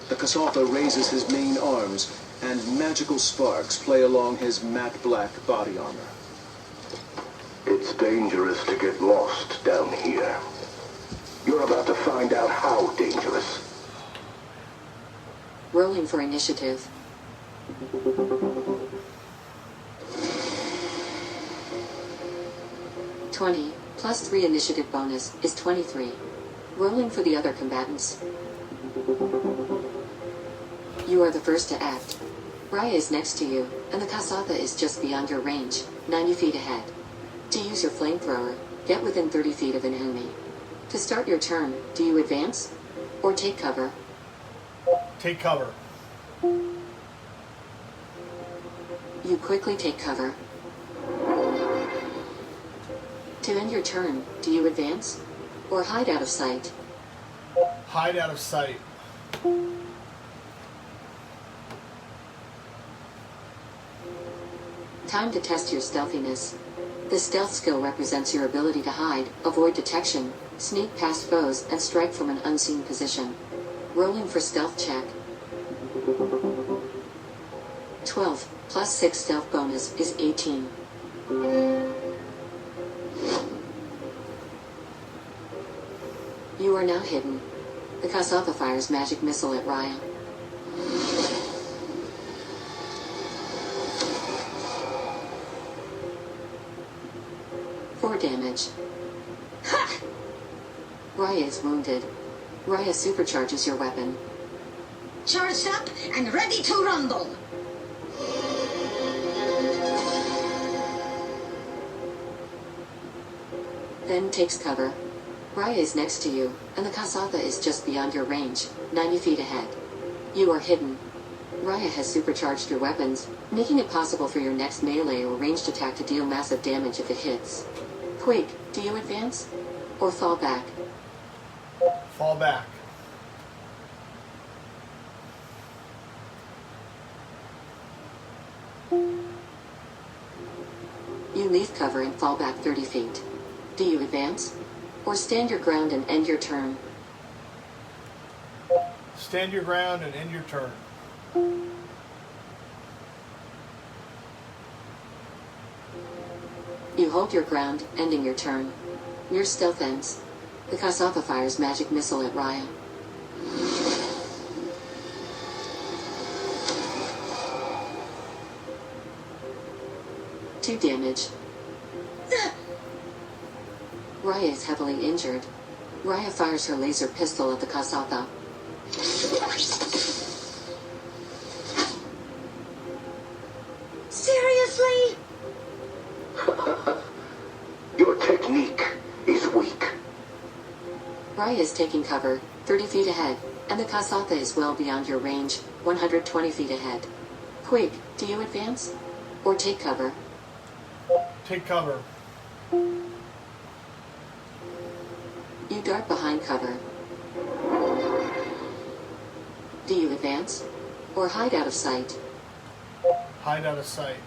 [SPEAKER 3] The Kasatha raises his main arms, and magical sparks play along his matte black body armor.
[SPEAKER 6] It's dangerous to get lost down here. You're about to find out how dangerous.
[SPEAKER 4] Rolling for initiative. (20) plus 3 initiative bonus is 23. Rolling for the other combatants. You are the first to act. Raya is next to you, and the Kasatha is just beyond your range, 90 feet ahead. To use your flamethrower, get within 30 feet of an enemy. To start your turn, do you advance or take cover?
[SPEAKER 1] Take cover.
[SPEAKER 4] You quickly take cover. To end your turn, do you advance or hide out of sight?
[SPEAKER 1] Hide out of sight.
[SPEAKER 4] Time to test your stealthiness. The stealth skill represents your ability to hide, avoid detection, sneak past foes, and strike from an unseen position. Rolling for stealth check. 12 plus 6 stealth bonus is 18. You are now hidden. The Kasatha fires magic missile at Raya. Damage.
[SPEAKER 2] Ha!
[SPEAKER 4] Raya is wounded. Raya supercharges your weapon.
[SPEAKER 2] Charged up and ready to rumble.
[SPEAKER 4] Then takes cover. Raya is next to you, and the Kasatha is just beyond your range, 90 feet ahead. You are hidden. Raya has supercharged your weapons, making it possible for your next melee or ranged attack to deal massive damage if it hits. Quig, do you advance or fall back?
[SPEAKER 1] Fall back.
[SPEAKER 4] You leave cover and fall back 30 feet. Do you advance or stand your ground and end your turn?
[SPEAKER 1] Stand your ground and end your turn.
[SPEAKER 4] You hold your ground, ending your turn. Your stealth ends. The Kasatha fires magic missile at Raya. Two damage. Raya is heavily injured. Raya fires her laser pistol at the Kasatha.
[SPEAKER 2] Seriously?
[SPEAKER 6] Your technique is weak.
[SPEAKER 4] Raya is taking cover, 30 feet ahead, and the Kasatha is well beyond your range, 120 feet ahead. Quig, do you advance? Or take cover?
[SPEAKER 1] Take cover.
[SPEAKER 4] You dart behind cover. Do you advance? Or hide out of sight?
[SPEAKER 1] Hide out of sight.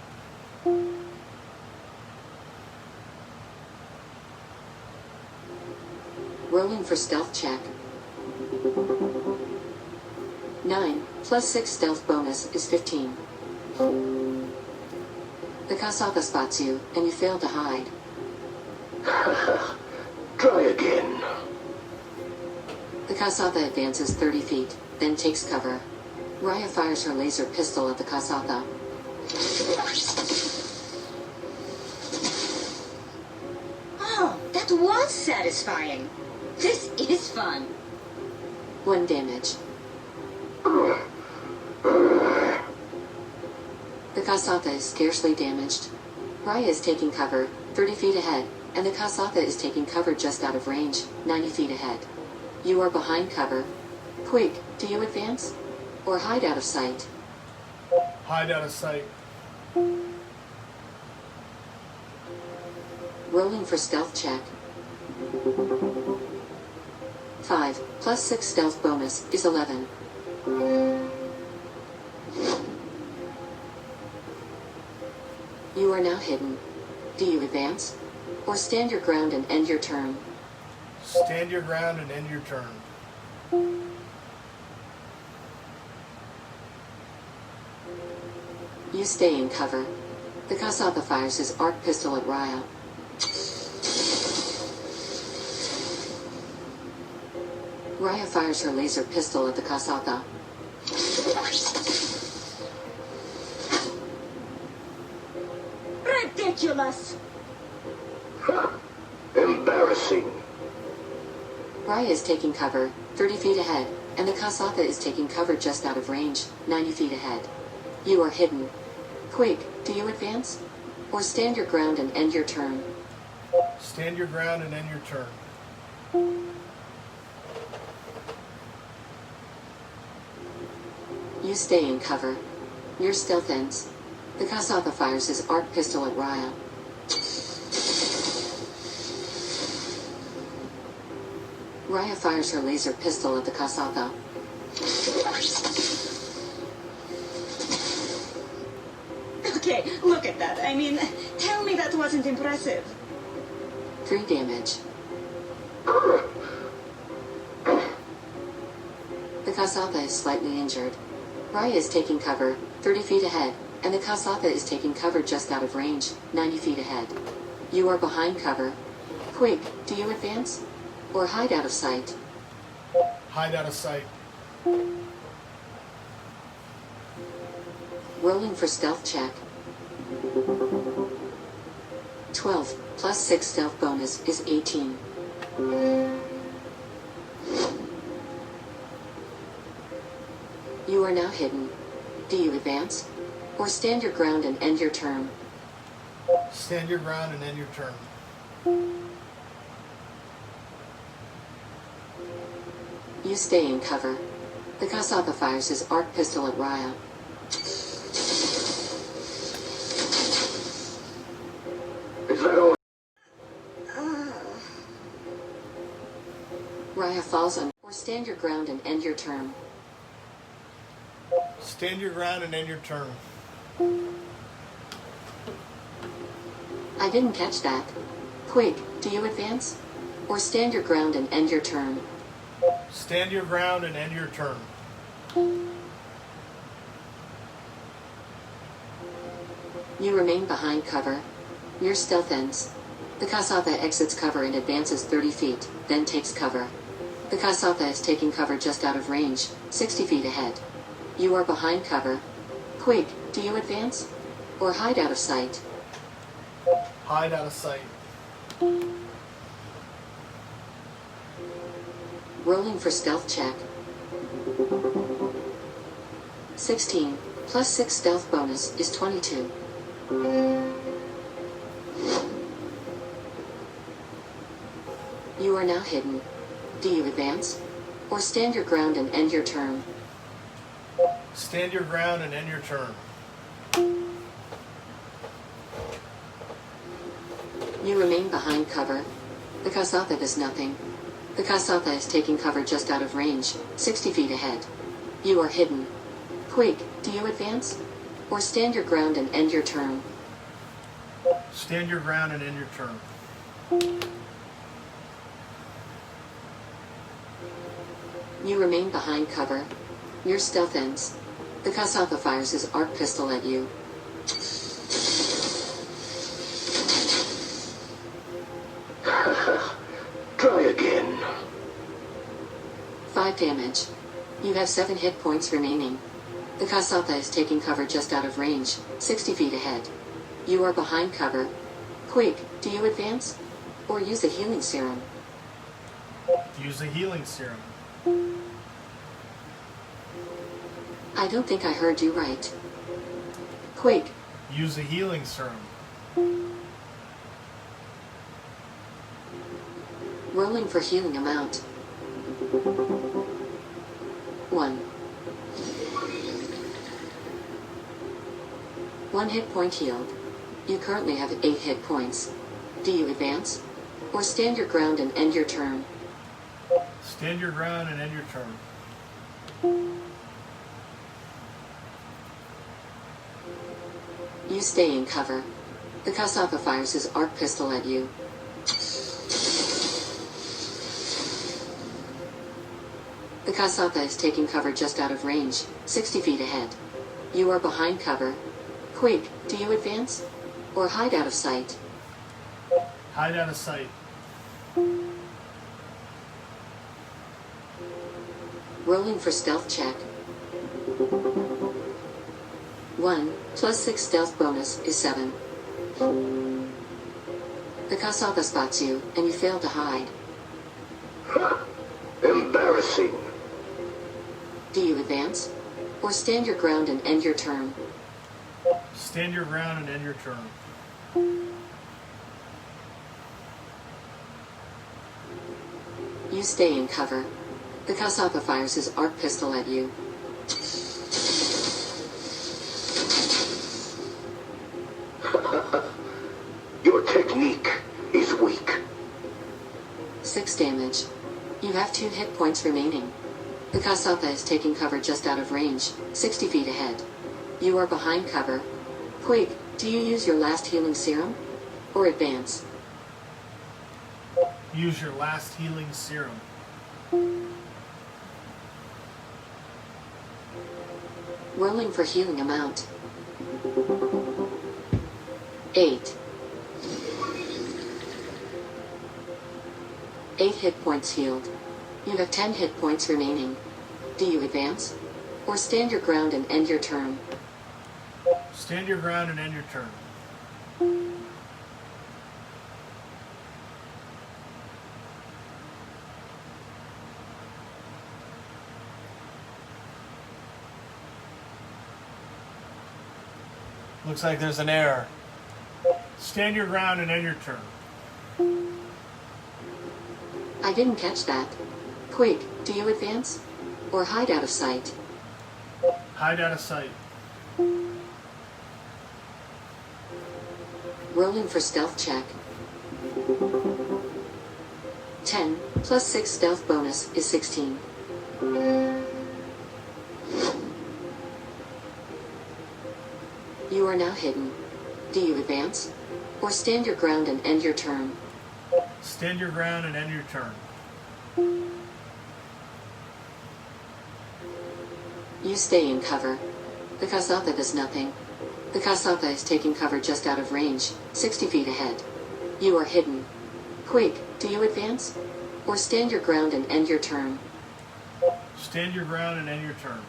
[SPEAKER 4] Rolling for stealth check. 9 plus 6 stealth bonus is 15. The Kasatha spots you, and you fail to hide.
[SPEAKER 6] Try again.
[SPEAKER 4] The Kasatha advances 30 feet, then takes cover. Raya fires her laser pistol at the Kasatha.
[SPEAKER 2] Oh, that was satisfying. This is fun.
[SPEAKER 4] 1 damage. The Kasatha is scarcely damaged. Raya is taking cover, 30 feet ahead, and the Kasatha is taking cover just out of range, 90 feet ahead. You are behind cover. Quig, do you advance? Or hide out of sight?
[SPEAKER 1] Hide out of sight.
[SPEAKER 4] Rolling for stealth check. 5 plus 6 stealth bonus is 11. You are now hidden. Do you advance? Or stand your ground and end your turn?
[SPEAKER 1] Stand your ground and end your turn.
[SPEAKER 4] You stay in cover. The Kasatha fires his arc pistol at Raya. Raya fires her laser pistol at the Kasatha.
[SPEAKER 2] Ridiculous.
[SPEAKER 6] Embarrassing.
[SPEAKER 4] Raya is taking cover, 30 feet ahead, and the Kasatha is taking cover just out of range, 90 feet ahead. You are hidden. Quig, do you advance? Or stand your ground and end your turn?
[SPEAKER 1] Stand your ground and end your turn.
[SPEAKER 4] You stay in cover. Your stealth ends. The Kasatha fires his arc pistol at Raya. Raya fires her laser pistol at the Kasatha.
[SPEAKER 2] Okay, look at that. I mean, tell me that wasn't impressive.
[SPEAKER 4] 3 damage. The Kasatha is slightly injured. Raya is taking cover, 30 feet ahead, and the Kasatha is taking cover just out of range, 90 feet ahead. You are behind cover. Quig, do you advance? Or hide out of sight?
[SPEAKER 1] Hide out of sight.
[SPEAKER 4] Rolling for stealth check. 12 plus 6 stealth bonus is 18. You are now hidden. Do you advance? Or stand your ground and end your turn?
[SPEAKER 1] Stand your ground and end your turn.
[SPEAKER 4] You stay in cover. The Kasatha fires his arc pistol at Raya.
[SPEAKER 6] Is that all?
[SPEAKER 4] Raya falls on. Or stand your ground and end your turn.
[SPEAKER 1] Stand your ground and end your turn.
[SPEAKER 4] I didn't catch that. Quig, do you advance? Or stand your ground and end your turn?
[SPEAKER 1] Stand your ground and end your turn.
[SPEAKER 4] You remain behind cover. Your stealth ends. The Kasatha exits cover and advances 30 feet, then takes cover. The Kasatha is taking cover just out of range, 60 feet ahead. You are behind cover. Quig, do you advance? Or hide out of sight?
[SPEAKER 1] Hide out of sight.
[SPEAKER 4] Rolling for stealth check. 16 plus 6 stealth bonus is 22. You are now hidden. Do you advance? Or stand your ground and end your turn?
[SPEAKER 1] Stand your ground and end your turn.
[SPEAKER 4] You remain behind cover. The Kasatha does nothing. The Kasatha is taking cover just out of range, 60 feet ahead. You are hidden. Quick, do you advance? Or stand your ground and end your turn?
[SPEAKER 1] Stand your ground and end your turn.
[SPEAKER 4] You remain behind cover. Your stealth ends. The Kasatha fires his arc pistol at you.
[SPEAKER 6] Try again.
[SPEAKER 4] 5 damage. You have 7 hit points remaining. The Kasatha is taking cover just out of range, 60 feet ahead. You are behind cover. Quick, do you advance? Or use a healing serum?
[SPEAKER 1] Use a healing serum.
[SPEAKER 4] I don't think I heard you right. Quick,
[SPEAKER 1] Use a healing serum.
[SPEAKER 4] rolling for healing amount. 1. 1 hit point healed. You currently have 8 hit points. Do you advance? Or stand your ground and end your turn?
[SPEAKER 1] Stand your ground and end your turn.
[SPEAKER 4] You stay in cover. The Kasatha fires his arc pistol at you. The Kasatha is taking cover just out of range, 60 feet ahead. You are behind cover. Quick, do you advance? Or hide out of sight?
[SPEAKER 1] Hide out of sight.
[SPEAKER 4] Rolling for stealth check. 1 plus 6 stealth bonus is 7. The Kasatha spots you, and you fail to hide.
[SPEAKER 6] Embarrassing.
[SPEAKER 4] Do you advance? Or stand your ground and end your turn?
[SPEAKER 1] Stand your ground and end your turn.
[SPEAKER 4] You stay in cover. The Kasatha fires his arc pistol at you.
[SPEAKER 6] Your technique is weak.
[SPEAKER 4] 6 damage. You have 2 hit points remaining. The Kasatha is taking cover just out of range, 60 feet ahead. You are behind cover. Quick, do you use your last healing serum? Or advance?
[SPEAKER 1] Use your last healing serum.
[SPEAKER 4] Rolling for healing amount. 8. 8 hit points healed. You have 10 hit points remaining. Do you advance? Or stand your ground and end your turn?
[SPEAKER 1] Stand your ground and end your turn. Looks like there's an error. Stand your ground and end your turn.
[SPEAKER 4] I didn't catch that. Quick, do you advance? Or hide out of sight?
[SPEAKER 1] Hide out of sight.
[SPEAKER 4] Rolling for stealth check. 10 plus 6 stealth bonus is 16. You are now hidden. Do you advance? Or stand your ground and end your turn?
[SPEAKER 1] Stand your ground and end your turn.
[SPEAKER 4] You stay in cover. The Kasatha does nothing. The Kasatha is taking cover just out of range, 60 feet ahead. You are hidden. Quick, do you advance? Or stand your ground and end your turn?
[SPEAKER 1] Stand your ground and end your turn.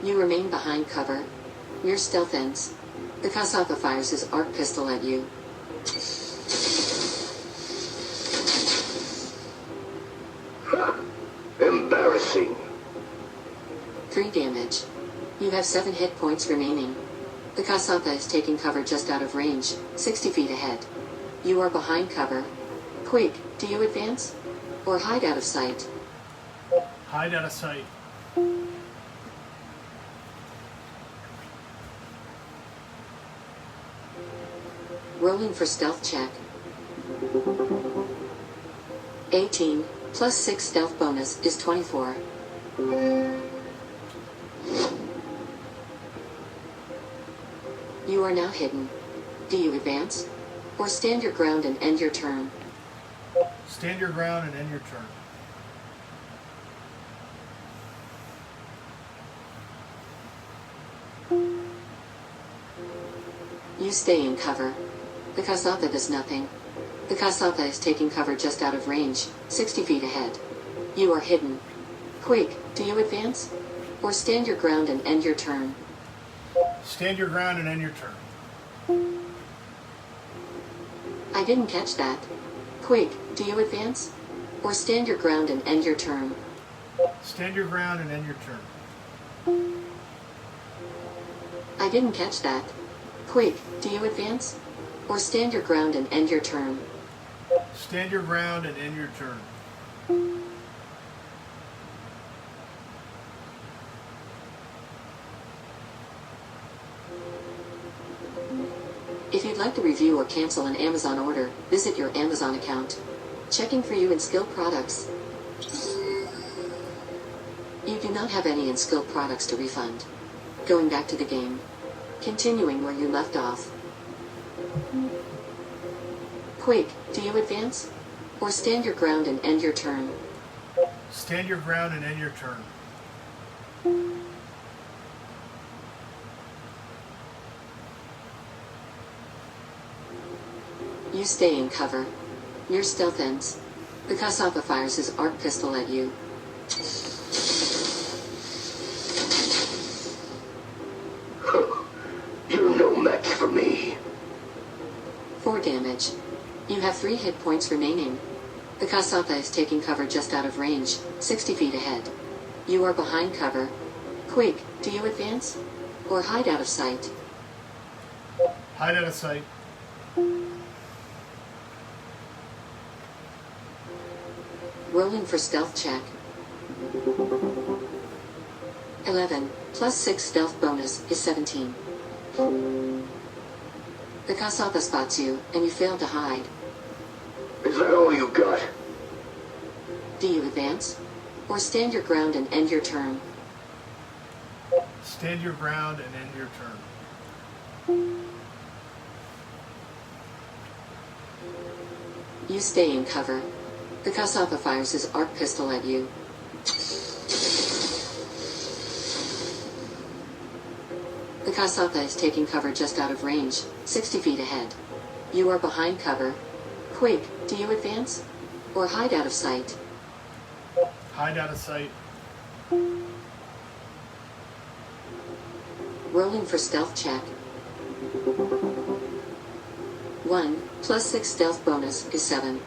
[SPEAKER 4] You remain behind cover. Your stealth ends. The Kasatha fires his arc pistol at you.
[SPEAKER 6] Embarrassing.
[SPEAKER 4] 3 damage. You have 7 hit points remaining. The Kasatha is taking cover just out of range, 60 feet ahead. You are behind cover. Quig, do you advance? Or hide out of sight?
[SPEAKER 1] Hide out of sight.
[SPEAKER 4] Rolling for stealth check. 18, plus 6 stealth bonus is 24. You are now hidden. Do you advance? Or stand your ground and end your turn?
[SPEAKER 1] Stand your ground and end your turn.
[SPEAKER 4] You stay in cover. The Kasatha does nothing. The Kasatha is taking cover just out of range, 60 feet ahead. You are hidden. Quig, do you advance? Or stand your ground and end your turn?
[SPEAKER 1] Stand your ground and end your turn.
[SPEAKER 4] I didn't catch that. Quig, do you advance? Or stand your ground and end your turn?
[SPEAKER 1] Stand your ground and end your turn.
[SPEAKER 4] I didn't catch that. Quig, do you advance? Or stand your ground and end your turn?
[SPEAKER 1] Stand your ground and end your turn.
[SPEAKER 4] If you'd like to review or cancel an Amazon order, visit your Amazon account. Checking for you in skill products. You do not have any in skill products to refund. Going back to the game. Continuing where you left off. Quig, do you advance? Or stand your ground and end your turn?
[SPEAKER 1] Stand your ground and end your turn.
[SPEAKER 4] You stay in cover. Your stealth ends. The Kasatha fires his arc pistol at you.
[SPEAKER 6] You're no match for me.
[SPEAKER 4] 4 damage. You have 3 hit points remaining. The Kasatha is taking cover just out of range, 60 feet ahead. You are behind cover. Quig, do you advance? Or hide out of sight?
[SPEAKER 1] Hide out of sight.
[SPEAKER 4] Rolling for stealth check. 11, plus 6 stealth bonus is 17. The Kasatha spots you, and you fail to hide.
[SPEAKER 6] Is that all you got?
[SPEAKER 4] Do you advance? Or stand your ground and end your turn?
[SPEAKER 1] Stand your ground and end your turn.
[SPEAKER 4] You stay in cover. The Kasatha fires his arc pistol at you. The Kasatha is taking cover just out of range, 60 feet ahead. You are behind cover. Quig, do you advance? Or hide out of sight?
[SPEAKER 1] Hide out of sight.
[SPEAKER 4] Rolling for stealth check. 1, plus 6 stealth bonus is 7.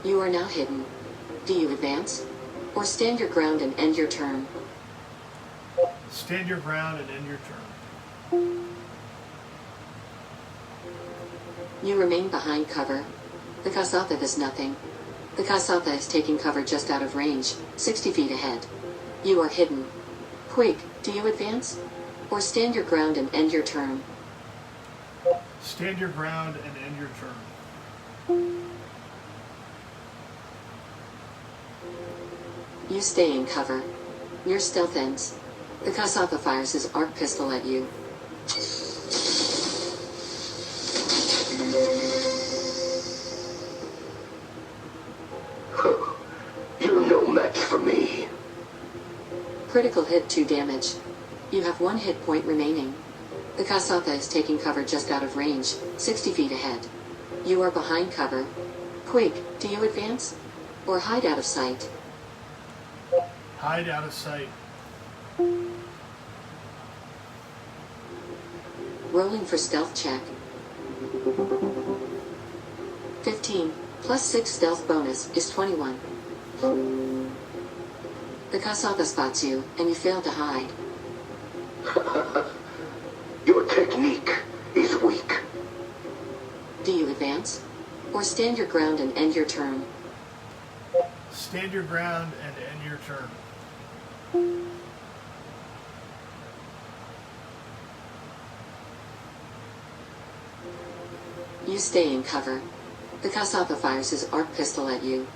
[SPEAKER 4] You are now hidden. Do you advance? Or stand your ground and end your turn?
[SPEAKER 1] Stand your ground and end your turn.
[SPEAKER 4] You remain behind cover. The Kasatha does nothing. The Kasatha is taking cover just out of range, 60 feet ahead. You are hidden. Quig, do you advance? Or stand your ground and end your turn?
[SPEAKER 1] Stand your ground and end your turn.
[SPEAKER 4] You stay in cover. Your stealth ends. The Kasatha fires his arc pistol at you.
[SPEAKER 6] You're no match for me.
[SPEAKER 4] Critical hit, 2 damage. You have 1 hit point remaining. The Kasatha is taking cover just out of range, 60 feet ahead. You are behind cover. Quig, do you advance? Or hide out of sight?
[SPEAKER 1] Hide out of sight.
[SPEAKER 4] Rolling for stealth check. 15 plus 6 stealth bonus is 21. The caçapa spots you, and you fail to hide.
[SPEAKER 6] Your technique is weak.
[SPEAKER 4] Do you advance? Or stand your ground and end your turn?
[SPEAKER 1] Stand your ground and end your turn.
[SPEAKER 4] You stay in cover. The caçapa fires his arc pistol at you.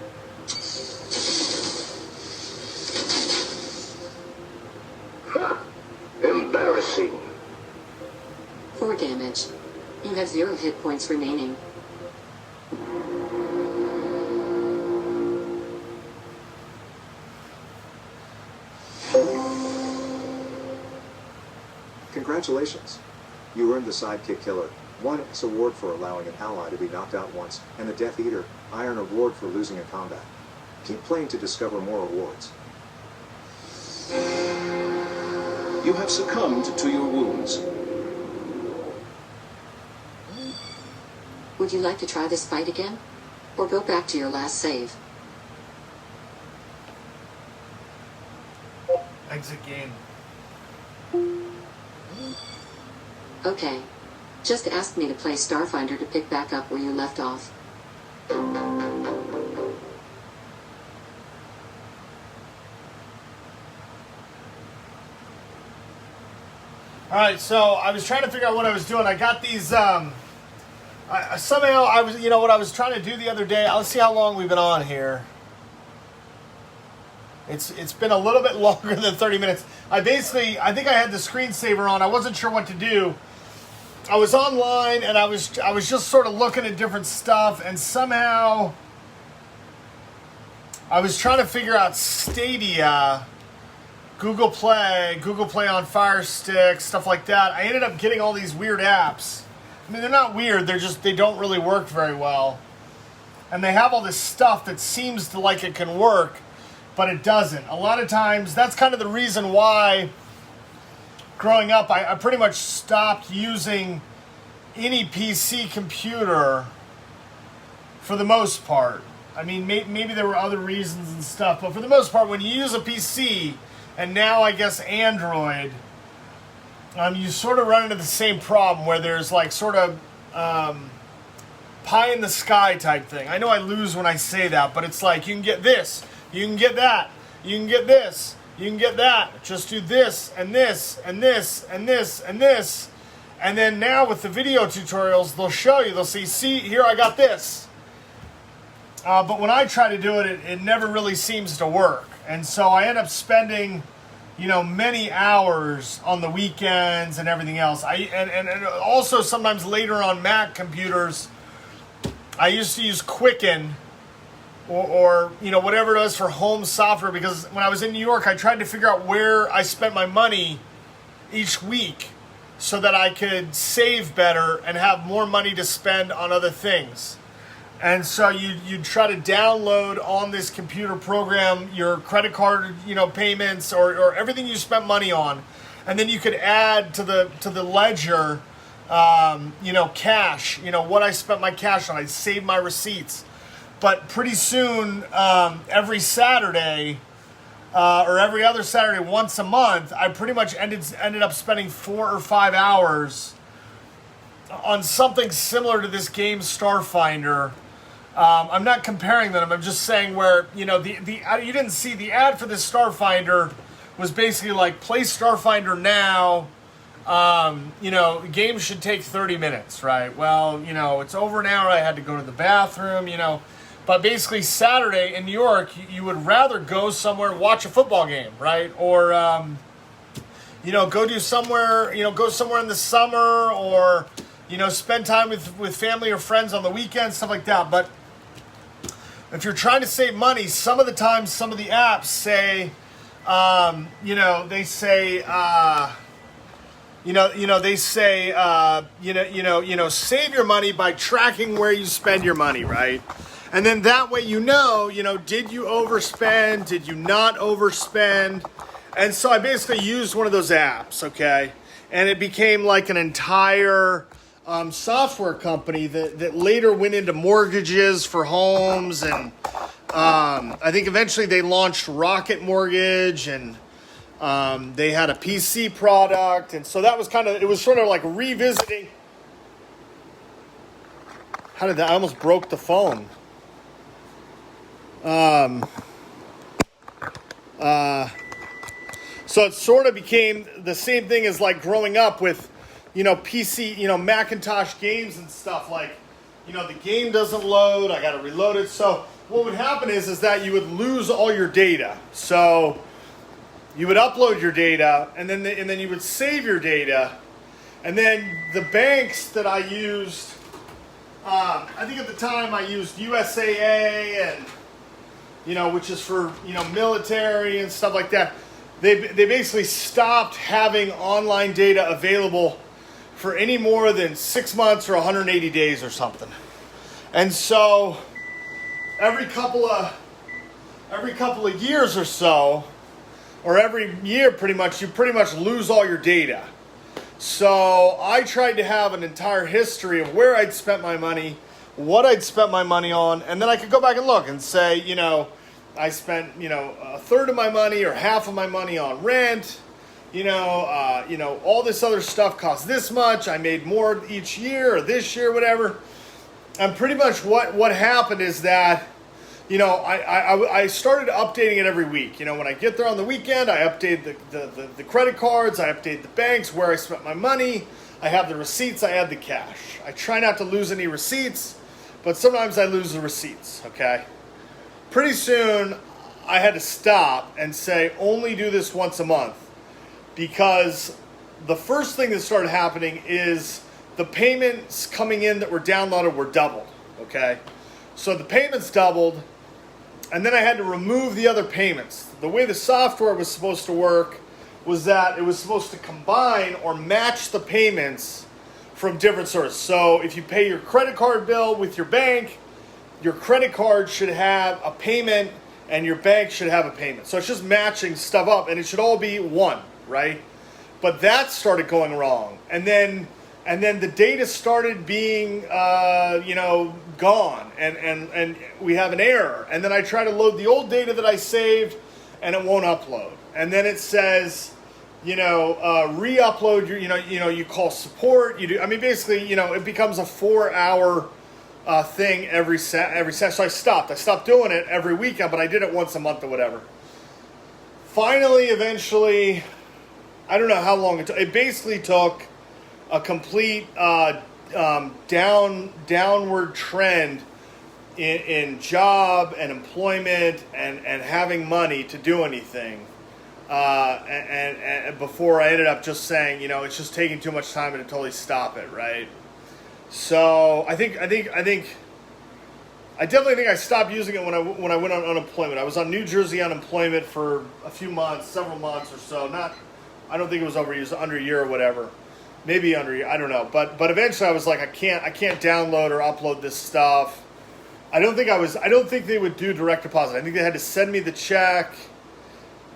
[SPEAKER 6] Embarrassing.
[SPEAKER 4] 4 damage. You have 0 hit points remaining.
[SPEAKER 10] Congratulations. You earned the Sidekick Killer 1X award for allowing an ally to be knocked out once, and the Death Eater Iron award for losing in combat. Keep playing to discover more awards.
[SPEAKER 3] You have succumbed to your wounds.
[SPEAKER 4] Would you like to try this fight again? Or go back to your last save?
[SPEAKER 1] Exit game.
[SPEAKER 4] Okay. Just ask me to play Starfinder to pick back up where you left off.
[SPEAKER 1] Alright, so I was trying to figure out what I was doing. I got these, somehow I was, what I was trying to do the other day, let's see how long we've been on here. It's been a little bit longer than 30 minutes. I think I had the screensaver on. I wasn't sure what to do. I was online and I was just sort of looking at different stuff, and somehow I was trying to figure out Stadia, Google Play on Fire Stick, stuff like that. I ended up getting all these weird apps. I mean, they're not weird, they don't really work very well. And they have all this stuff that seems to like it can work, but it doesn't. A lot of times, that's kind of the reason why growing up, I pretty much stopped using any PC computer for the most part. I mean, maybe there were other reasons and stuff, but for the most part, when you use a PC, and now I guess Android, you sort of run into the same problem where there's like sort of pie in the sky type thing. I know I lose when I say that, but it's like you can get this, you can get that, you can get this, you can get that. Just do this and this and this and this and this. And then now with the video tutorials, they'll show you, they'll see, here I got this. But when I try to do it, it never really seems to work. And so I end up spending, many hours on the weekends and everything else. And also sometimes later on Mac computers, I used to use Quicken or whatever it is for home software, because when I was in New York, I tried to figure out where I spent my money each week so that I could save better and have more money to spend on other things. And so you'd try to download on this computer program your credit card, payments or everything you spent money on, and then you could add to the ledger, cash. What I spent my cash on. I'd save my receipts. But pretty soon, every Saturday or every other Saturday, once a month, I pretty much ended up spending 4 or 5 hours on something similar to this game Starfinder. I'm not comparing them. I'm just saying where, you didn't see the ad for this Starfinder was basically like, play Starfinder now. The game should take 30 minutes, right? Well, it's over an hour. I had to go to the bathroom, But basically Saturday in New York, you would rather go somewhere and watch a football game, right? Or, go do somewhere, go somewhere in the summer, or, spend time with family or friends on the weekend, stuff like that. But if you're trying to save money, some of the times, some of the apps say, they say, save your money by tracking where you spend your money, right? And then that way did you overspend? Did you not overspend? And so I basically used one of those apps, okay? And it became like an entire software company that later went into mortgages for homes, and I think eventually they launched Rocket Mortgage, and they had a PC product, and so that was it was sort of like revisiting. How did that? I almost broke the phone. So it sort of became the same thing as like growing up with, PC, Macintosh games and stuff. Like, the game doesn't load. I got to reload it. So what would happen is that you would lose all your data. So you would upload your data, and then you would save your data, and then the banks that I used. I think at the time I used USAA and, which is for, military and stuff like that. They basically stopped having online data available for any more than 6 months or 180 days or something. And so every couple of years or so, or every year pretty much, you pretty much lose all your data. So I tried to have an entire history of where I'd spent my money, what I'd spent my money on, and then I could go back and look and say, I spent, a third of my money or half of my money on rent, all this other stuff cost this much. I made more each year or this year, whatever. And pretty much what happened is that, I started updating it every week. When I get there on the weekend, I update the credit cards, I update the banks, where I spent my money. I have the receipts, I add the cash. I try not to lose any receipts, but sometimes I lose the receipts, okay? Pretty soon, I had to stop and say, only do this once a month, because the first thing that started happening is the payments coming in that were downloaded were doubled, okay? So the payments doubled, and then I had to remove the other payments. The way the software was supposed to work was that it was supposed to combine or match the payments from different sources. So if you pay your credit card bill with your bank, your credit card should have a payment and your bank should have a payment. So it's just matching stuff up, and it should all be one, right? But that started going wrong. And then the data started being, gone, and we have an error. And then I try to load the old data that I saved, and it won't upload. And then it says, re-upload your, you call support. You do. I mean, basically, it becomes a 4-hour thing every session. So I stopped doing it every weekend, but I did it once a month or whatever. Finally, eventually, I don't know how long it took. It basically took a complete downward trend in job and employment and having money to do anything. And before I ended up just saying, it's just taking too much time and to totally stop it, right? So I definitely think I stopped using it when I went on unemployment. I was on New Jersey unemployment for a few months, several months or so. I don't think it was under a year or whatever. Maybe under a year, I don't know. But eventually I was like, I can't download or upload this stuff. I don't think they would do direct deposit. I think they had to send me the check.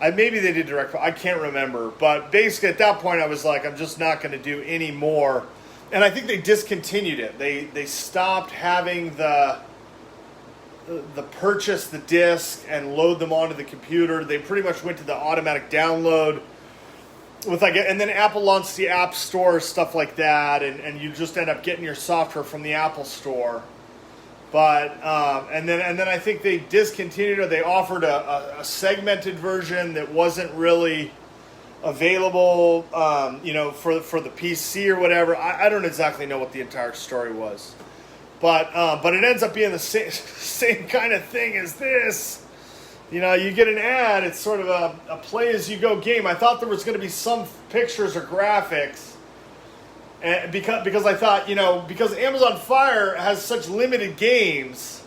[SPEAKER 1] Maybe they did direct deposit. I can't remember. But basically at that point I was like, I'm just not going to do any more. And I think they discontinued it. They stopped having the purchase the disc and load them onto the computer. They pretty much went to the automatic download and then Apple launched the App Store, stuff like that, and you just end up getting your software from the Apple Store. But and then I think they discontinued it. They offered a segmented version that wasn't really available, for the PC or whatever. I don't exactly know what the entire story was, but it ends up being the same kind of thing as this. You get an ad. It's sort of a play-as-you-go game. I thought there was going to be some pictures or graphics, and because I thought, because Amazon Fire has such limited games,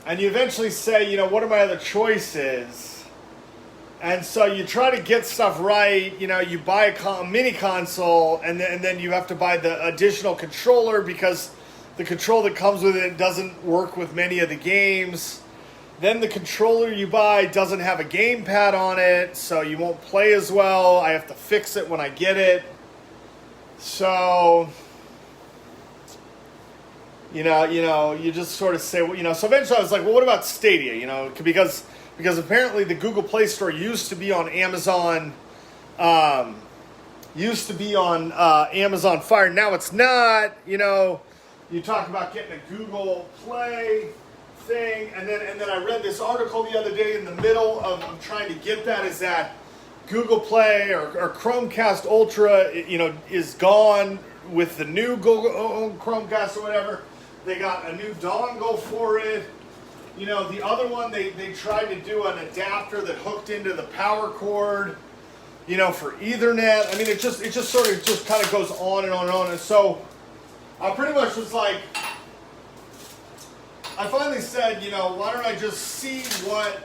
[SPEAKER 1] and you eventually say, what are my other choices? And so you try to get stuff right. You buy a mini console, and then you have to buy the additional controller because the controller that comes with it doesn't work with many of the games. Then the controller you buy doesn't have a gamepad on it, so you won't play as well. I have to fix it when I get it. So You just sort of say, well, so eventually I was like, well, what about Stadia? Because apparently the Google Play Store used to be on Amazon, Amazon Fire. Now it's not. You talk about getting a Google Play thing, and then I read this article the other day in the middle of trying to get that, is that Google Play or Chromecast Ultra, is gone with the new Google Chromecast or whatever. They got a new dongle for it. The other one, they tried to do an adapter that hooked into the power cord, for Ethernet. I mean, it just sort of just kind of goes on and on and on. And so I pretty much was like, I finally said, why don't I just see what,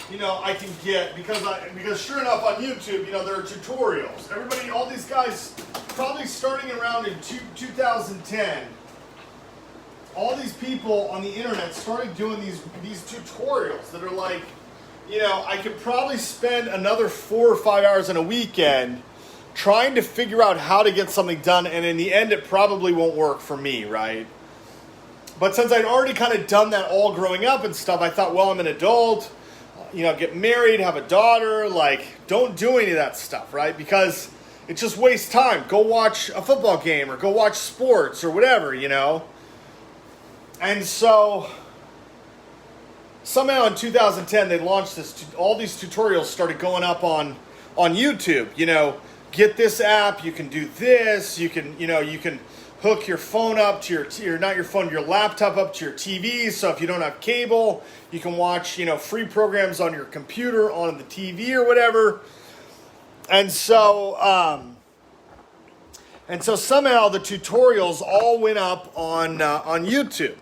[SPEAKER 1] I can get, because sure enough on YouTube, there are tutorials. Everybody, all these guys, probably starting around in 2010, all these people on the internet started doing these tutorials that are like, I could probably spend another 4 or 5 hours in a weekend trying to figure out how to get something done, and in the end it probably won't work for me, right? But since I'd already kind of done that all growing up and stuff, I thought, well, I'm an adult, get married, have a daughter, don't do any of that stuff, right? Because it just wastes time. Go watch a football game or go watch sports or whatever, And so somehow in 2010 they launched this. All these tutorials started going up on YouTube. Get this app. You can do this. You can hook your phone up to your laptop up to your TV. So if you don't have cable, you can watch free programs on your computer on the TV or whatever. And so somehow the tutorials all went up on YouTube.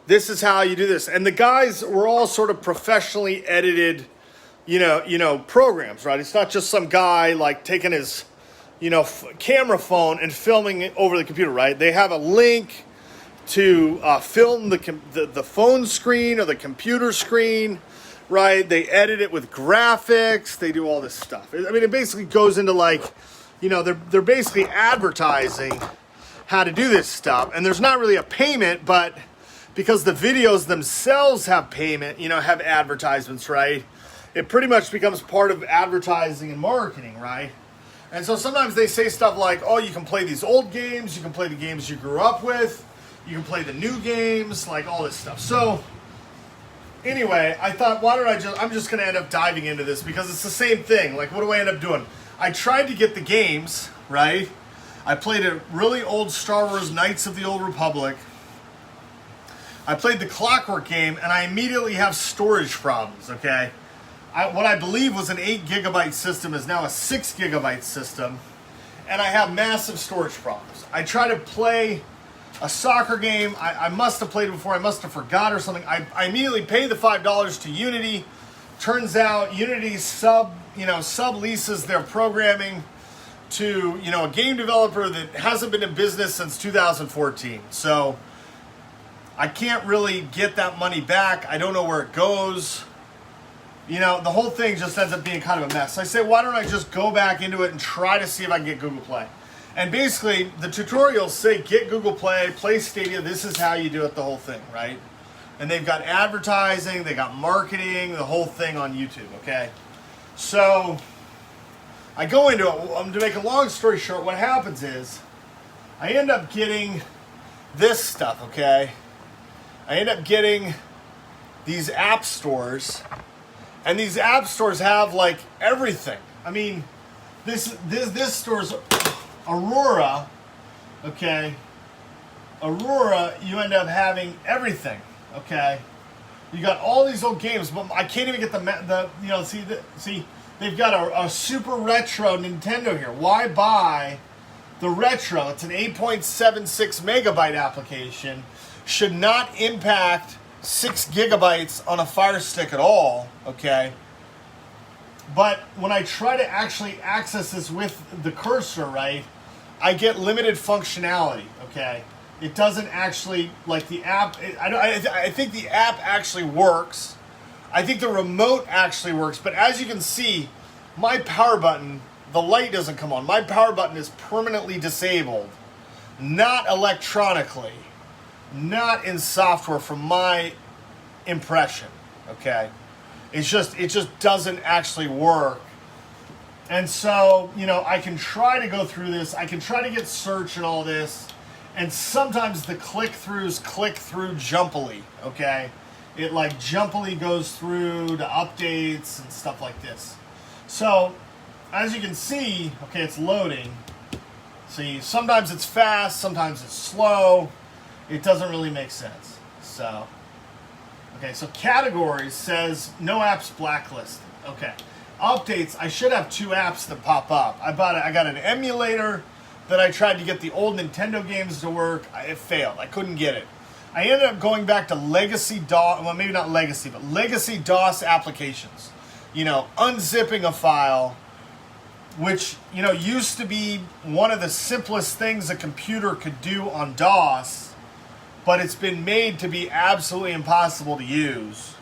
[SPEAKER 1] This is how you do this, and the guys were all sort of professionally edited, programs, right? It's not just some guy taking his, camera phone and filming it over the computer, right? They have a link to film the phone screen or the computer screen, right? They edit it with graphics. They do all this stuff. I mean, it basically goes into they're basically advertising how to do this stuff, and there's not really a payment, but because the videos themselves have payment, have advertisements, right? It pretty much becomes part of advertising and marketing, right? And so sometimes they say stuff like, oh, you can play these old games, you can play the games you grew up with, you can play the new games, all this stuff. So anyway, I thought, I'm just going to end up diving into this because it's the same thing. What do I end up doing? I tried to get the games, right? I played a really old Star Wars Knights of the Old Republic. I played the Clockwork game, and I immediately have storage problems, okay? What I believe was an 8 gigabyte system is now a 6 gigabyte system, and I have massive storage problems. I try to play a soccer game. I must have played it before. I must have forgot or something. I immediately pay the $5 to Unity. Turns out Unity subleases their programming to a game developer that hasn't been in business since 2014. So I can't really get that money back. I don't know where it goes. The whole thing just ends up being kind of a mess. So I say, why don't I just go back into it and try to see if I can get Google Play? And basically, the tutorials say get Google Play, play Stadia, this is how you do it, the whole thing, right? And they've got advertising, they got marketing, the whole thing on YouTube, okay? So I go into it. To make a long story short, what happens is I end up getting this stuff, okay? I end up getting these app stores, and these app stores have everything. I mean, this store's Aurora, okay? Aurora, you end up having everything, okay? You got all these old games, but I can't even get see they've got a super retro Nintendo here. Why buy the retro? It's an 8.76 megabyte application. Should not impact 6 gigabytes on a Fire Stick at all, okay? But when I try to actually access this with the cursor, right, I get limited functionality, okay? It doesn't actually, the app, I think the app actually works. I think the remote actually works, but as you can see, my power button, the light doesn't come on. My power button is permanently disabled. not electronically, not in software from my impression, okay? It just doesn't actually work. And so, you know, I can try to go through this. I can try to get search and all this. And sometimes the click-throughs click through jumpily, okay? It like jumpily goes through to updates and stuff like this. So, as you can see, okay, it's loading. See, sometimes it's fast, sometimes it's slow. It doesn't really make sense. So, okay, so categories says no apps blacklisted. Okay, updates. I should have 2 apps that pop up. I got an emulator that I tried to get the old Nintendo games to work. It failed. I couldn't get it. I ended up going back to legacy DOS. Well, maybe not legacy, but legacy DOS applications. You know, unzipping a file, which, you know, used to be one of the simplest things a computer could do on DOS, but it's been made to be absolutely impossible to use.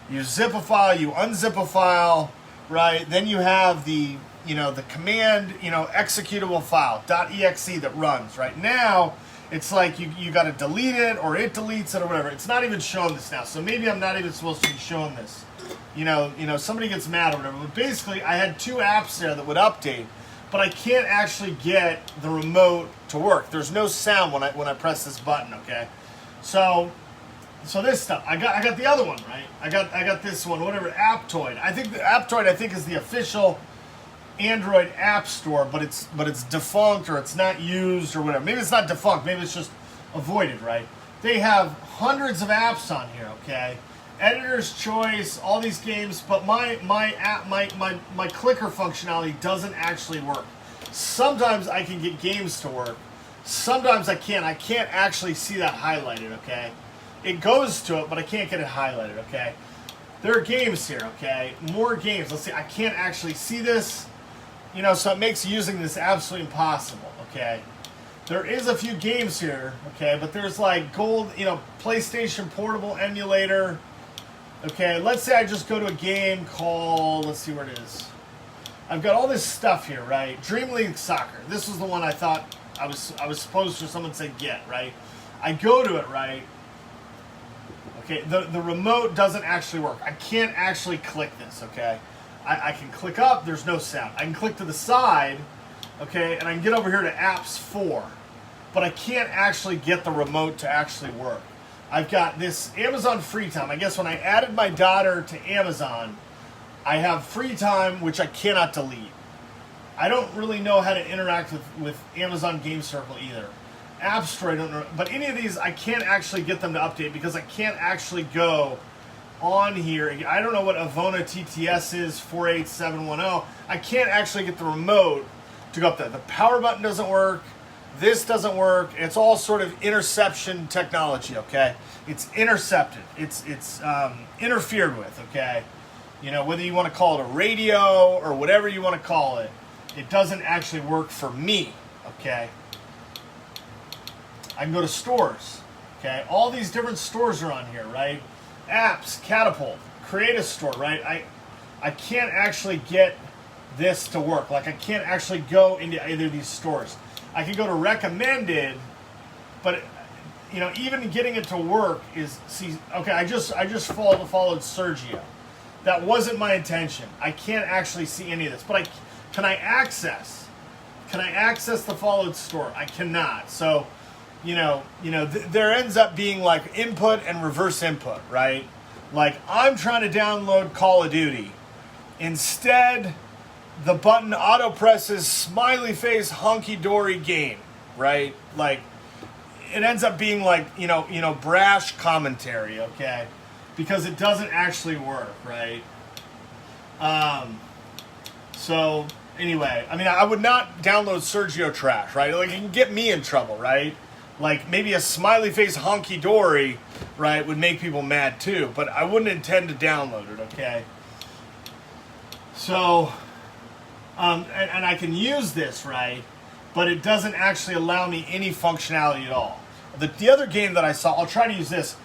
[SPEAKER 1] You zip a file, you unzip a file, right? Then you have the, you know, the command, you know, executable file, .exe that runs. Right now, it's like you got to delete it, or it deletes it, or whatever. It's not even showing this now, so maybe I'm not even supposed to be showing this. You know, somebody gets mad or whatever. But basically, I had 2 apps there that would update, but I can't actually get the remote to work. There's no sound when I press this button. Okay, so this stuff. I got the other one, right. I got this one, whatever, Aptoid. I think the Aptoid is the official Android app store, but it's defunct, or it's not used, or whatever. Maybe it's not defunct. Maybe it's just avoided, right? They have hundreds of apps on here. Okay. Editor's choice, all these games, but my clicker functionality doesn't actually work. Sometimes I can get games to work. Sometimes I can't. I can't actually see that highlighted, okay? It goes to it, but I can't get it highlighted, okay? There are games here, okay? More games. Let's see. I can't actually see this, you know, so it makes using this absolutely impossible, okay? There is a few games here, okay, but there's like gold, you know, PlayStation Portable Emulator. Okay, let's say I just go to a game called, let's see where it is. I've got all this stuff here, right? Dream League Soccer. This was the one I thought I was supposed to, someone said get, right? I go to it, right? Okay, the remote doesn't actually work. I can't actually click this, okay? I can click up, there's no sound. I can click to the side, okay, and I can get over here to Apps 4. But I can't actually get the remote to actually work. I've got this Amazon free time. I guess when I added my daughter to Amazon, I have free time, which I cannot delete. I don't really know how to interact with Amazon Game Circle either. App Store, I don't know. But any of these, I can't actually get them to update because I can't actually go on here. I don't know what Avona TTS is, 48710. I can't actually get the remote to go up there. The power button doesn't work. This doesn't work. It's all sort of interception technology, okay? It's intercepted. It's interfered with, okay? You know, whether you want to call it a radio or whatever you want to call it, it doesn't actually work for me, okay? I can go to stores, okay? All these different stores are on here, right? Apps, Catapult, create a store, right? I can't actually get this to work. Like, I can't actually go into either of these stores. I can go to recommended, but you know, even getting it to work is, see, okay, I just followed Sergio. That wasn't my intention. I can't actually see any of this, but can I access the followed store? I cannot. So, you know, there ends up being like input and reverse input, right? Like, I'm trying to download Call of Duty. Instead, the button auto presses smiley face hunky dory game, right? Like, it ends up being like, you know, brash commentary, okay? Because it doesn't actually work, right? So anyway, I mean, I would not download Sergio trash, right? Like, it can get me in trouble, right? Like, maybe a smiley face honky dory, right, would make people mad too, but I wouldn't intend to download it, okay? So, and I can use this, right, but it doesn't actually allow me any functionality at all. The other game that I saw, I'll try to use this,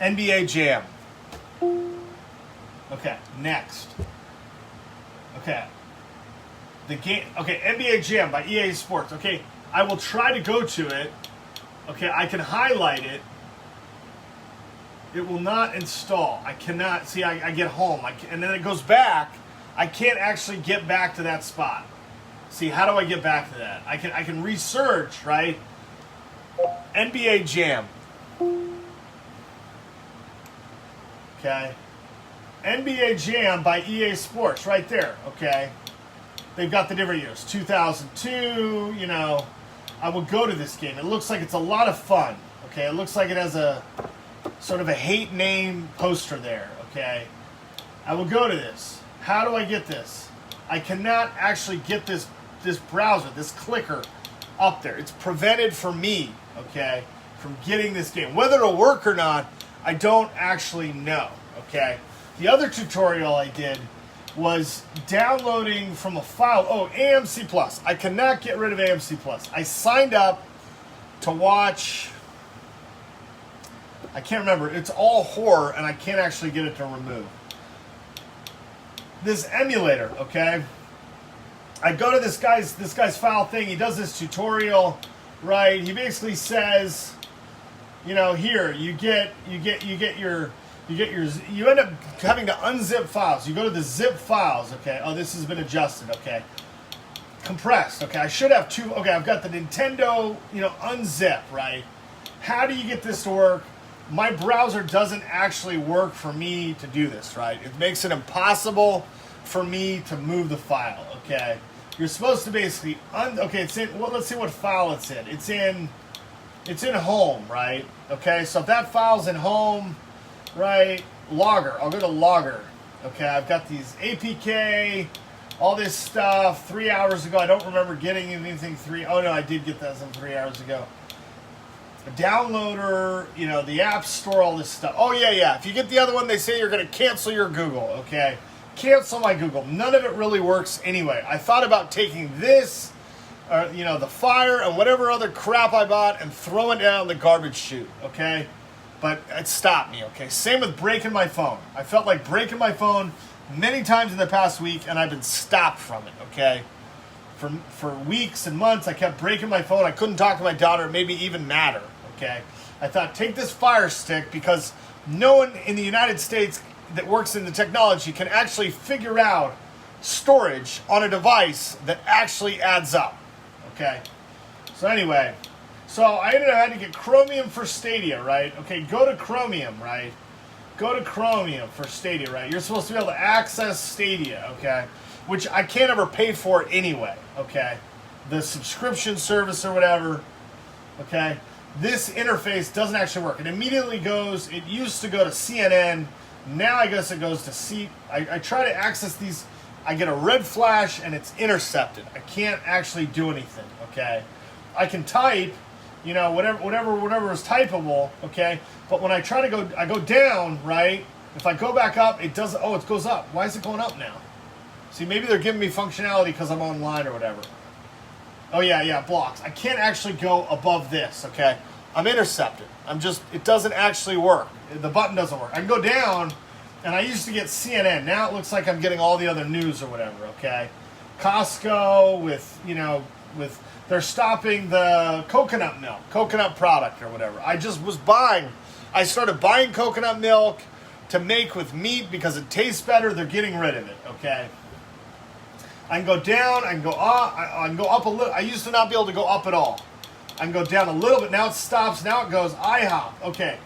[SPEAKER 1] NBA Jam. Okay, next. Okay. The game, okay, NBA Jam by EA Sports. Okay, I will try to go to it. Okay, I can highlight it. It will not install. I cannot, see, I get home, and then it goes back. I can't actually get back to that spot. See, how do I get back to that? I can research, right? NBA Jam. Okay. NBA Jam by EA Sports, right there, okay? They've got the different years. 2002, you know. I will go to this game. It looks like it's a lot of fun, okay? It looks like it has a sort of a hate name poster there, okay? I will go to this. How do I get this? I cannot actually get this browser, this clicker up there. It's prevented for me, okay, from getting this game. Whether it'll work or not, I don't actually know, okay? The other tutorial I did was downloading from a file. Oh, AMC Plus. I cannot get rid of AMC Plus. I signed up to watch, I can't remember. It's all horror, and I can't actually get it to remove. This emulator, okay? I go to this guy's file thing. He does this tutorial, right? He basically says, you know, here you end up having to unzip files. You go to the zip files, okay? Oh, this has been adjusted, okay? Compressed, okay? I should have two. Okay, I've got the Nintendo, you know, unzip, right? How do you get this to work? My browser doesn't actually work for me to do this, right? It makes it impossible for me to move the file, okay? You're supposed to basically, okay, it's in, well, let's see what file it's in. It's in home, right? Okay, so if that file's in home, right, logger, I'll go to logger. Okay, I've got these APK, all this stuff, 3 hours ago. I don't remember getting anything oh no, I did get that some 3 hours ago. A downloader, you know, the app store, all this stuff. Oh yeah. If you get the other one, they say you're going to cancel your Google, okay? Cancel my Google. None of it really works anyway. I thought about taking this, you know, the Fire and whatever other crap I bought and throwing it down the garbage chute, okay? But it stopped me, okay? Same with breaking my phone. I felt like breaking my phone many times in the past week, and I've been stopped from it, okay? For weeks and months, I kept breaking my phone. I couldn't talk to my daughter. It made me even madder, okay? I thought, take this Fire Stick, because no one in the United States that works in the technology can actually figure out storage on a device that actually adds up, okay? So anyway, so I ended up having to get Chromium for Stadia, right? Okay, go to Chromium, right? Go to Chromium for Stadia, right? You're supposed to be able to access Stadia, okay? Which I can't ever pay for anyway, okay? The subscription service or whatever, okay? This interface doesn't actually work. It immediately goes, it used to go to CNN. Now I guess it goes to I try to access these. I get a red flash and it's intercepted. I can't actually do anything, okay? I can type, you know, whatever is typable, okay? But when I try to I go down, right? If I go back up, it doesn't, oh, it goes up. Why is it going up now? See, maybe they're giving me functionality because I'm online or whatever. Oh, yeah, blocks. I can't actually go above this, okay? I'm intercepted. It doesn't actually work. The button doesn't work. I can go down, and I used to get CNN. Now it looks like I'm getting all the other news or whatever, okay? Costco they're stopping the coconut product or whatever. I started buying coconut milk to make with meat because it tastes better. They're getting rid of it, okay? I can go down, I can go up, I can go up a little. I used to not be able to go up at all. I can go down a little bit. Now it stops. Now it goes IHOP. Okay.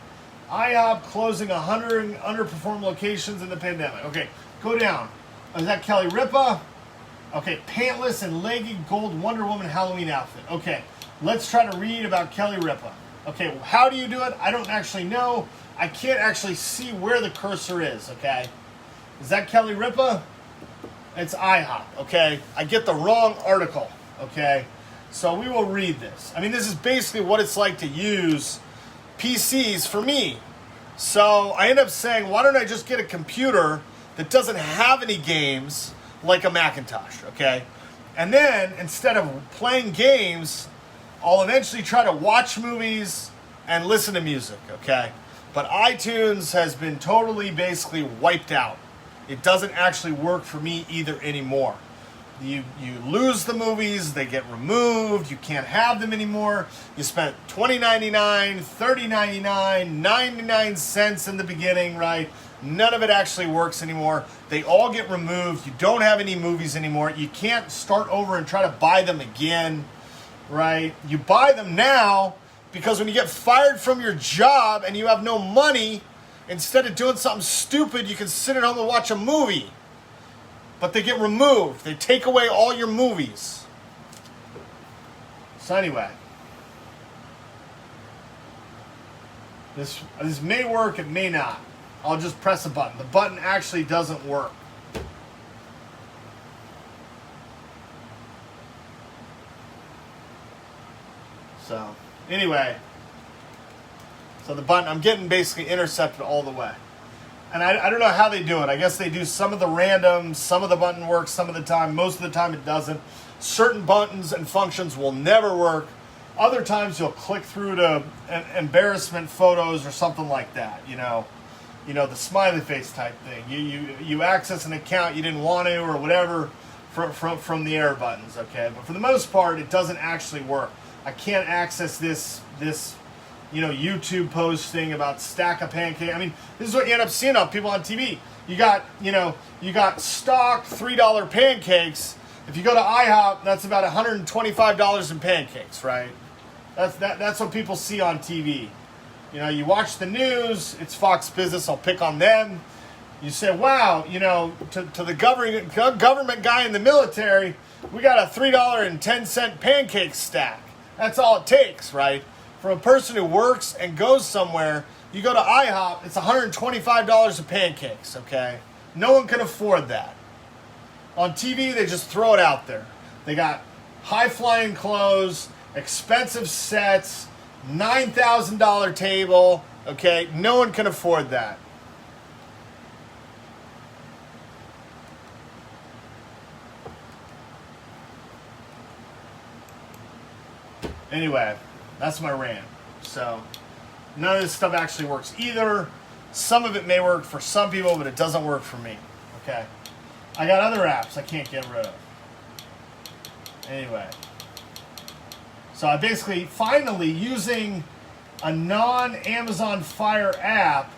[SPEAKER 1] IHOP closing 100 underperformed locations in the pandemic. Okay. Go down. Is that Kelly Ripa? Okay. Pantless and leggy gold Wonder Woman Halloween outfit. Okay. Let's try to read about Kelly Ripa. Okay. How do you do it? I don't actually know. I can't actually see where the cursor is. Okay. Is that Kelly Ripa? It's IHOP. Okay. I get the wrong article. Okay. So we will read this. I mean, this is basically what it's like to use PCs for me. So I end up saying, why don't I just get a computer that doesn't have any games like a Macintosh, okay? And then instead of playing games, I'll eventually try to watch movies and listen to music, okay? But iTunes has been totally basically wiped out. It doesn't actually work for me either anymore. You lose the movies, they get removed, you can't have them anymore. You spent $20.99, $30.99, 99 cents in the beginning, right? None of it actually works anymore. They all get removed. You don't have any movies anymore. You can't start over and try to buy them again, right? You buy them now because when you get fired from your job and you have no money, instead of doing something stupid, you can sit at home and watch a movie. But they get removed. They take away all your movies. So anyway, this may work, it may not. I'll just press a button. The button actually doesn't work. So anyway, so the button, I'm getting basically intercepted all the way. And I don't know how they do it. I guess they do some of the random, some of the button works some of the time. Most of the time it doesn't. Certain buttons and functions will never work. Other times you'll click through to embarrassment photos or something like that. You know, the smiley face type thing. You access an account you didn't want to or whatever from the air buttons. Okay, but for the most part, it doesn't actually work. I can't access this YouTube posting about stack of pancakes. I mean, this is what you end up seeing on people on TV. You got stock $3 pancakes. If you go to IHOP, that's about $125 in pancakes, right? That's what people see on TV. You watch the news, it's Fox Business, I'll pick on them. You say, wow, to the government guy in the military, we got a $3.10 pancake stack. That's all it takes, right? For a person who works and goes somewhere, you go to IHOP, it's $125 of pancakes, okay? No one can afford that. On TV, they just throw it out there. They got high-flying clothes, expensive sets, $9,000 table, okay? No one can afford that. Anyway, that's my rant. So, none of this stuff actually works either. Some of it may work for some people, but it doesn't work for me. Okay? I got other apps I can't get rid of. Anyway. So, I basically, finally, using a non-Amazon Fire app,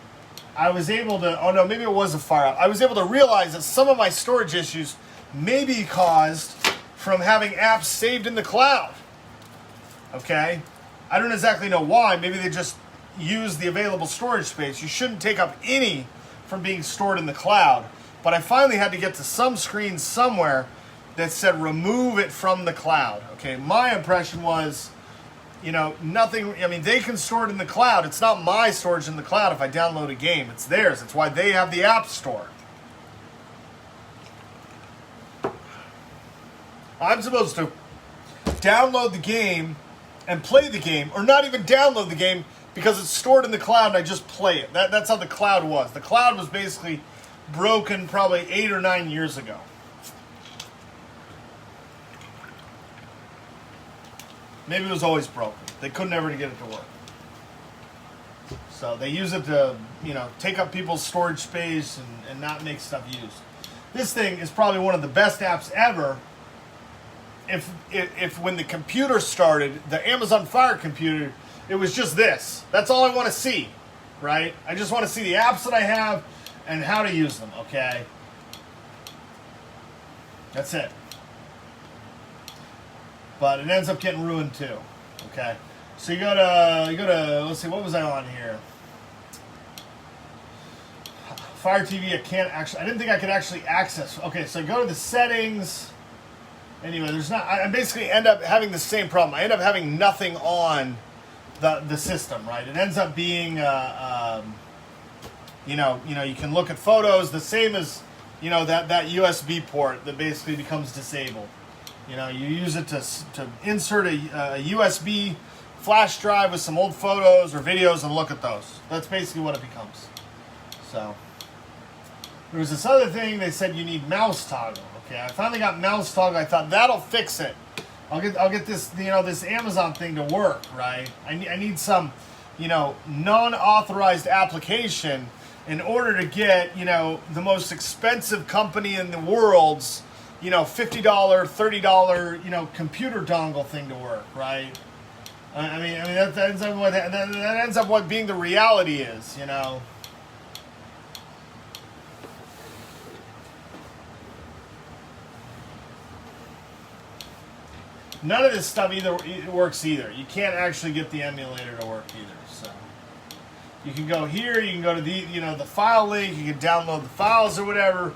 [SPEAKER 1] I was able to, oh no, maybe it was a Fire app. I was able to realize that some of my storage issues may be caused from having apps saved in the cloud. Okay? I don't exactly know why. Maybe they just use the available storage space. You shouldn't take up any from being stored in the cloud. But I finally had to get to some screen somewhere that said remove it from the cloud. Okay, my impression was, nothing. I mean, they can store it in the cloud. It's not my storage in the cloud if I download a game. It's theirs. It's why they have the App Store. I'm supposed to download the game and play the game, or not even download the game because it's stored in the cloud and I just play it. That's how the cloud was. The cloud was basically broken probably 8 or 9 years ago. Maybe it was always broken. They couldn't ever get it to work. So they use it to, take up people's storage space and not make stuff used. This thing is probably one of the best apps ever. If when the computer started, the Amazon Fire computer, it was just this. That's all I want to see, right? I just want to see the apps that I have and how to use them, okay? That's it. But it ends up getting ruined too, okay? So you go to, let's see, what was I on here? Fire TV, I didn't think I could actually access. Okay, so go to the settings. Anyway, I basically end up having the same problem. I end up having nothing on the system, right? It ends up being, you can look at photos, the same as, that USB port that basically becomes disabled. You use it to insert a USB flash drive with some old photos or videos and look at those. That's basically what it becomes. So, there was this other thing, they said you need mouse toggle. Okay, I finally got mouse toggle. I thought that'll fix it. I'll get this, this Amazon thing to work, right? I need some, non-authorized application in order to get, the most expensive company in the world's $50, $30, computer dongle thing to work, right? I mean that ends up what being the reality is, None of this stuff works either. You can't actually get the emulator to work either. So you can go here, you can go to the file link, you can download the files or whatever.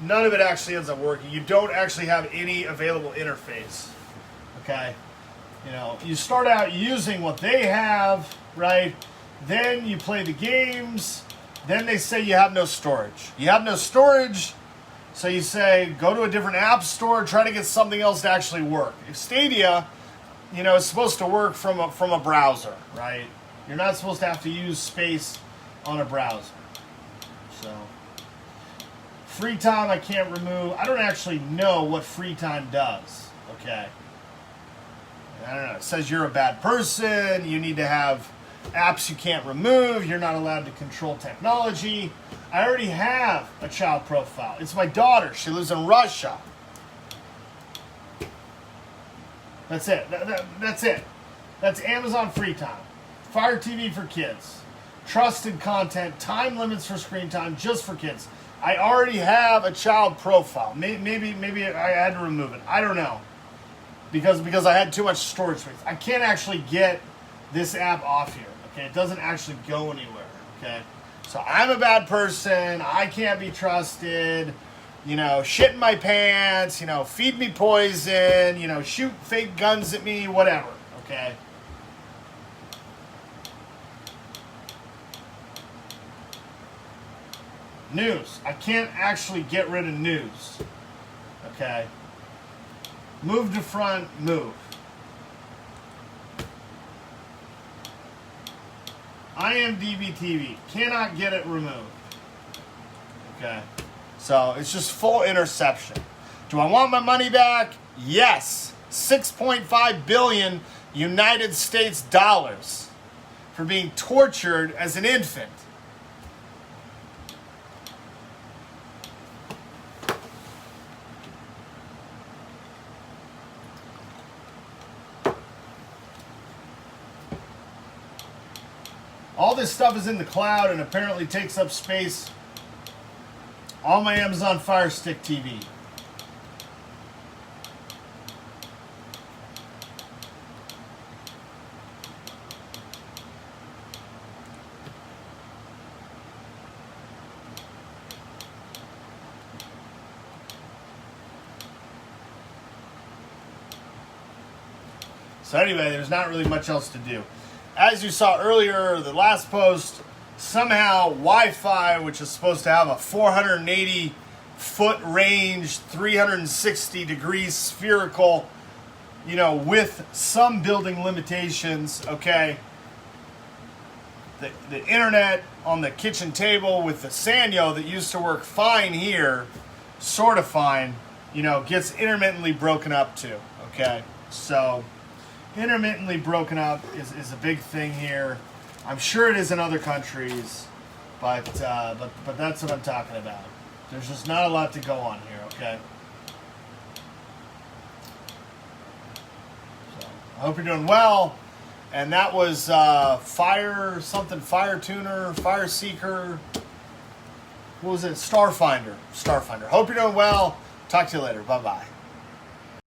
[SPEAKER 1] None of it actually ends up working. You don't actually have any available interface. Okay? You start out using what they have, right? Then you play the games. Then they say you have no storage. You have no storage. So you say, go to a different app store, try to get something else to actually work. If Stadia, is supposed to work from a browser, right? You're not supposed to have to use space on a browser. So, free time I can't remove. I don't actually know what free time does, okay? I don't know. It says you're a bad person, you need to have apps you can't remove, you're not allowed to control technology. I already have a child profile. It's my daughter. She lives in Russia. That's it. That's it. That's Amazon Free Time. Fire TV for kids. Trusted content. Time limits for screen time just for kids. I already have a child profile. Maybe I had to remove it. I don't know. Because I had too much storage space. I can't actually get this app off here. Okay, it doesn't actually go anywhere. Okay. So I'm a bad person, I can't be trusted, shit in my pants, feed me poison, shoot fake guns at me, whatever, okay? News. I can't actually get rid of news, okay? Move to front, move. IMDb TV. Cannot get it removed. Okay. So it's just full interception. Do I want my money back? Yes. 6.5 billion United States dollars for being tortured as an infant. All this stuff is in the cloud and apparently takes up space on my Amazon Fire Stick TV. So anyway, there's not really much else to do. As you saw earlier, the last post, somehow Wi-Fi, which is supposed to have a 480-foot range, 360-degree spherical, with some building limitations, okay? The internet on the kitchen table with the Sanyo that used to work fine here, sort of fine, gets intermittently broken up too, okay? So intermittently broken up is a big thing here. I'm sure it is in other countries, but that's what I'm talking about. There's just not a lot to go on here, okay? So I hope you're doing well. And that was Fire Tuner, Fire Seeker. What was it? Starfinder. Hope you're doing well. Talk to you later. Bye-bye.